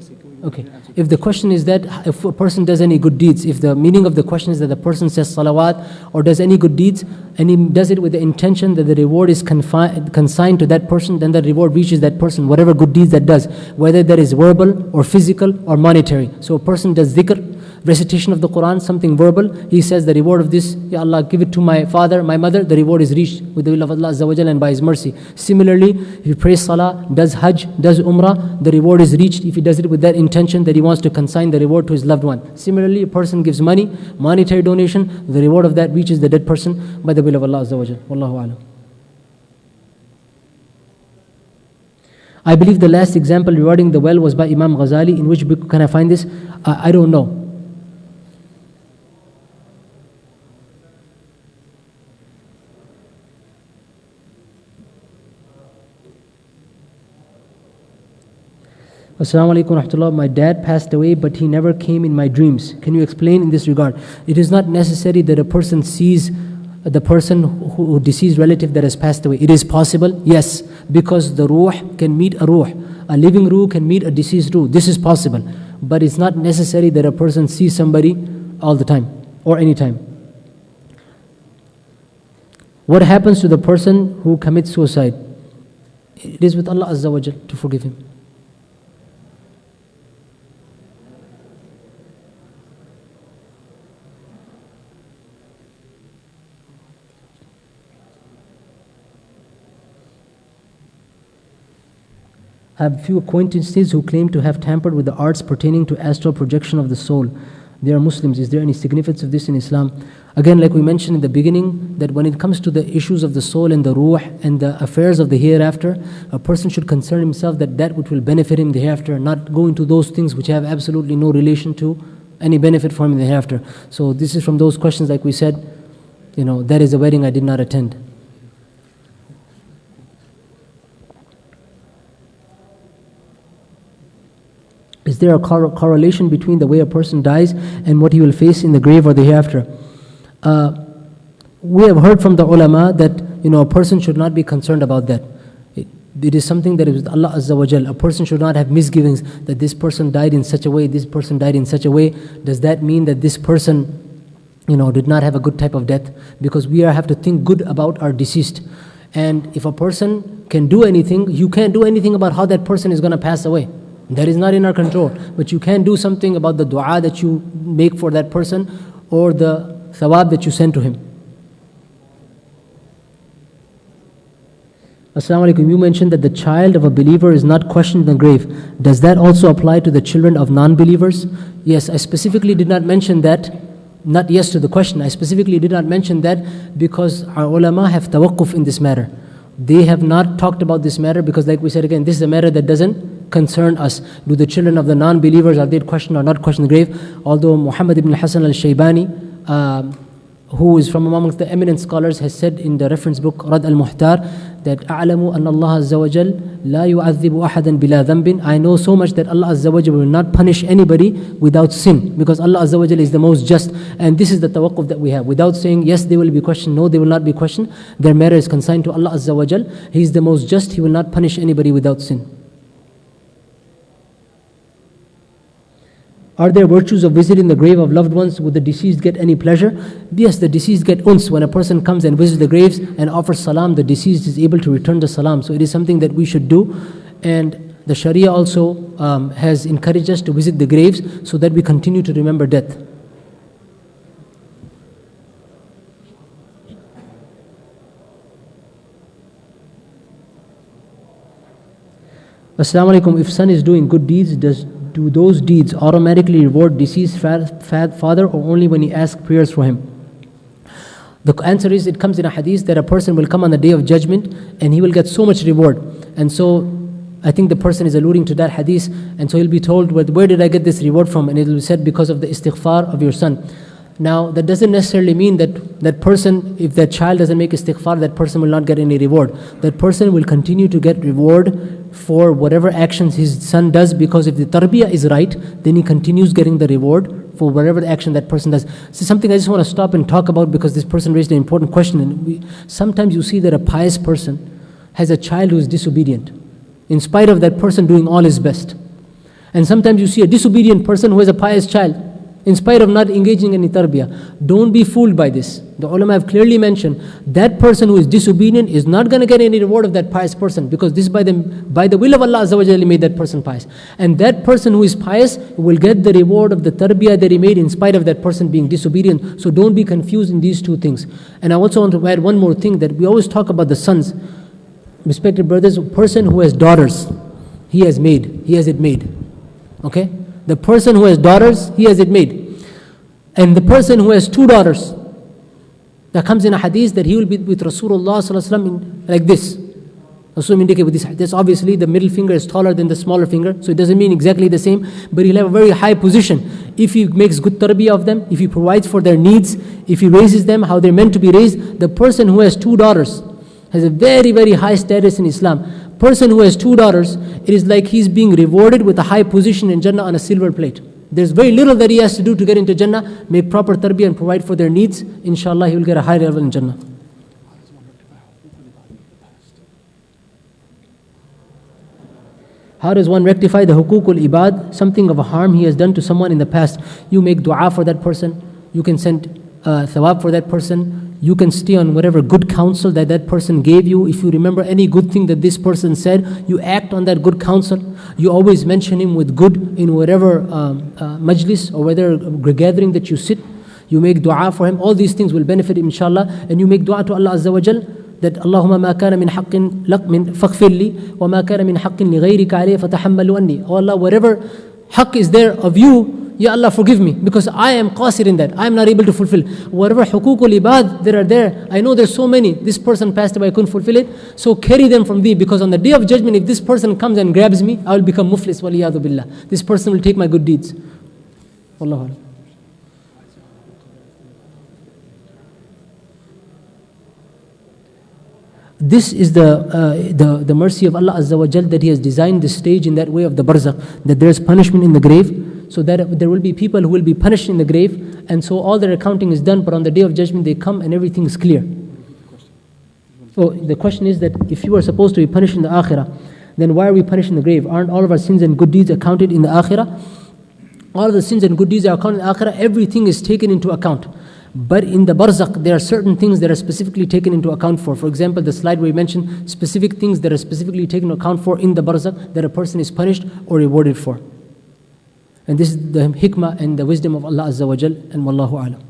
If the question is that if a person does any good deeds, if the meaning of the question is that the person says salawat or does any good deeds, and he does it with the intention that the reward is consigned to that person, then the reward reaches that person, whatever good deeds that does, whether that is verbal or physical or monetary. So a person does dhikr, recitation of the Quran, something verbal, he says the reward of this, Ya Allah, give it to my father, my mother, the reward is reached with the will of Allah Azza wa Jal and by His mercy. Similarly, if he prays Salah, does Hajj, does Umrah, the reward is reached if he does it with that intention that he wants to consign the reward to his loved one. Similarly, a person gives money, monetary donation, the reward of that reaches the dead person by the will of Allah Azza wa Jal. Wallahu a'lam. I believe the last example regarding the well was by Imam Ghazali. In which book can I find this? I don't know. Assalamu alaikum wa rahmatullah. My dad passed away, but he never came in my dreams. Can you explain in this regard? It is not necessary that a person sees the person who deceased relative that has passed away. It is possible, yes, because the ruh can meet a ruh. A living ruh can meet a deceased ruh. This is possible. But it's not necessary that a person sees somebody all the time or any time. What happens to the person who commits suicide? It is with Allah Azza wa Jal to forgive him. I have few acquaintances who claim to have tampered with the arts pertaining to astral projection of the soul. They are Muslims. Is there any significance of this in Islam? Again, like we mentioned in the beginning, that when it comes to the issues of the soul and the ruh and the affairs of the hereafter, a person should concern himself that which will benefit him the hereafter, not go into those things which have absolutely no relation to any benefit for him in the hereafter. So this is from those questions, like we said, that is a wedding I did not attend. Is there a correlation between the way a person dies and what he will face in the grave or the hereafter? We have heard from the ulama that a person should not be concerned about that. It is something that is with Allah Azza wa Jal. A person should not have misgivings that this person died in such a way, this person died in such a way. Does that mean that this person did not have a good type of death? Because we have to think good about our deceased. And if a person can do anything, you can't do anything about how that person is going to pass away. That is not in our control. But you can do something about the dua that you make for that person or the thawab that you send to him. Assalamu alaikum. You mentioned that the child of a believer is not questioned in the grave. Does that also apply to the children of non-believers? Yes, I specifically did not mention that. Not yes to the question. I specifically did not mention that because our ulama have tawaqquf in this matter. They have not talked about this matter because, like we said again, this is a matter that doesn't concern us. Do the children of the non-believers, are they questioned or not questioned in the grave? Although Muhammad ibn Hassan al-Shaybani, who is from amongst the eminent scholars, has said in the reference book Rad al-Muhtar that أعلم أن الله عز وجل لا يعذب أحدا بلا ذنب. I know so much that Allah Azza wa Jal will not punish anybody without sin, because Allah Azza wa Jal is the most just. And this is the tawaqquf that we have. Without saying yes, they will be questioned, no, they will not be questioned. Their matter is consigned to Allah Azza wa Jal. He is the most just. He will not punish anybody without sin. Are there virtues of visiting the grave of loved ones? Would the deceased get any pleasure? Yes, the deceased get uns. When a person comes and visits the graves and offers salam, the deceased is able to return the salam. So it is something that we should do. And the Sharia also has encouraged us to visit the graves so that we continue to remember death. Assalamu alaikum. If son is doing good deeds, do those deeds automatically reward deceased father, or only when he asks prayers for him? The answer is, it comes in a hadith that a person will come on the day of judgment and he will get so much reward. And so I think the person is alluding to that hadith, and so he'll be told, well, where did I get this reward from? And it will be said, because of the istighfar of your son. Now, that doesn't necessarily mean that that person, if that child doesn't make istighfar, that person will not get any reward. That person will continue to get reward for whatever actions his son does, because if the tarbiyah is right, then he continues getting the reward for whatever action that person does. This is something I just want to stop and talk about, because this person raised an important question. And sometimes you see that a pious person has a child who is disobedient, in spite of that person doing all his best. And sometimes you see a disobedient person who has a pious child, in spite of not engaging in any tarbiyah. Don't be fooled by this. The ulama have clearly mentioned that person who is disobedient is not going to get any reward of that pious person, because this by the will of Allah Azza wa Jalla made that person pious. And that person who is pious will get the reward of the tarbiyah that he made in spite of that person being disobedient. So don't be confused in these two things. And I also want to add one more thing, that we always talk about the sons. Respected brothers, a person who has daughters, he has it made. Okay? The person who has daughters, he has it made. And the person who has two daughters, that comes in a hadith that he will be with Rasulullah sallallahu alaihi wasallam like this. Rasul indicated with this hadith. Obviously, the middle finger is taller than the smaller finger, so it doesn't mean exactly the same, but he'll have a very high position if he makes good tarbiyah of them, if he provides for their needs, if he raises them how they're meant to be raised. The person who has two daughters has a very, very high status in Islam. Person who has two daughters, it is like he's being rewarded with a high position in Jannah on a silver plate. There's very little that he has to do to get into Jannah. Make proper tarbiyah and provide for their needs. Inshallah, he will get a high level in Jannah. How does one rectify the hukukul ibad, something of a harm he has done to someone in the past? You make dua for that person. You can send thawab for that person. You can stay on whatever good counsel that that person gave you. If you remember any good thing that this person said, you act on that good counsel. You always mention him with good in whatever majlis or whether gathering that you sit. You make dua for him. All these things will benefit him, inshallah. And you make dua to Allah Azza wa Jal that Allahumma ma kana min haqqin lak min faghfir li wa ma kana min haqqin li ghayrika alayhi fatahammalu anni. Oh Allah, whatever haqq is there of you, Ya Allah, forgive me, because I am qasir in that. I am not able to fulfill. Whatever hukukul ibad that are there, I know there's so many. This person passed away, I couldn't fulfill it. So carry them from thee, because on the day of judgment, if this person comes and grabs me, I will become muflis, waliyadu billah. This person will take my good deeds. Wallahu alam. This is the mercy of Allah Azza wa Jal, that He has designed this stage in that way of the barzakh, that there is punishment in the grave, so that there will be people who will be punished in the grave, and so all their accounting is done, but on the day of judgment they come and everything is clear. So the question is that if you are supposed to be punished in the akhirah, then why are we punished in the grave? Aren't all of our sins and good deeds accounted in the akhirah? All of the sins and good deeds are accounted in the akhirah. Everything is taken into account. But in the barzakh, there are certain things that are specifically taken into account for. For example, the slide where we mentioned specific things that are specifically taken into account for in the barzakh, that a person is punished or rewarded for. And this is the hikmah and the wisdom of Allah Azza wa Jal, and wallahu alam.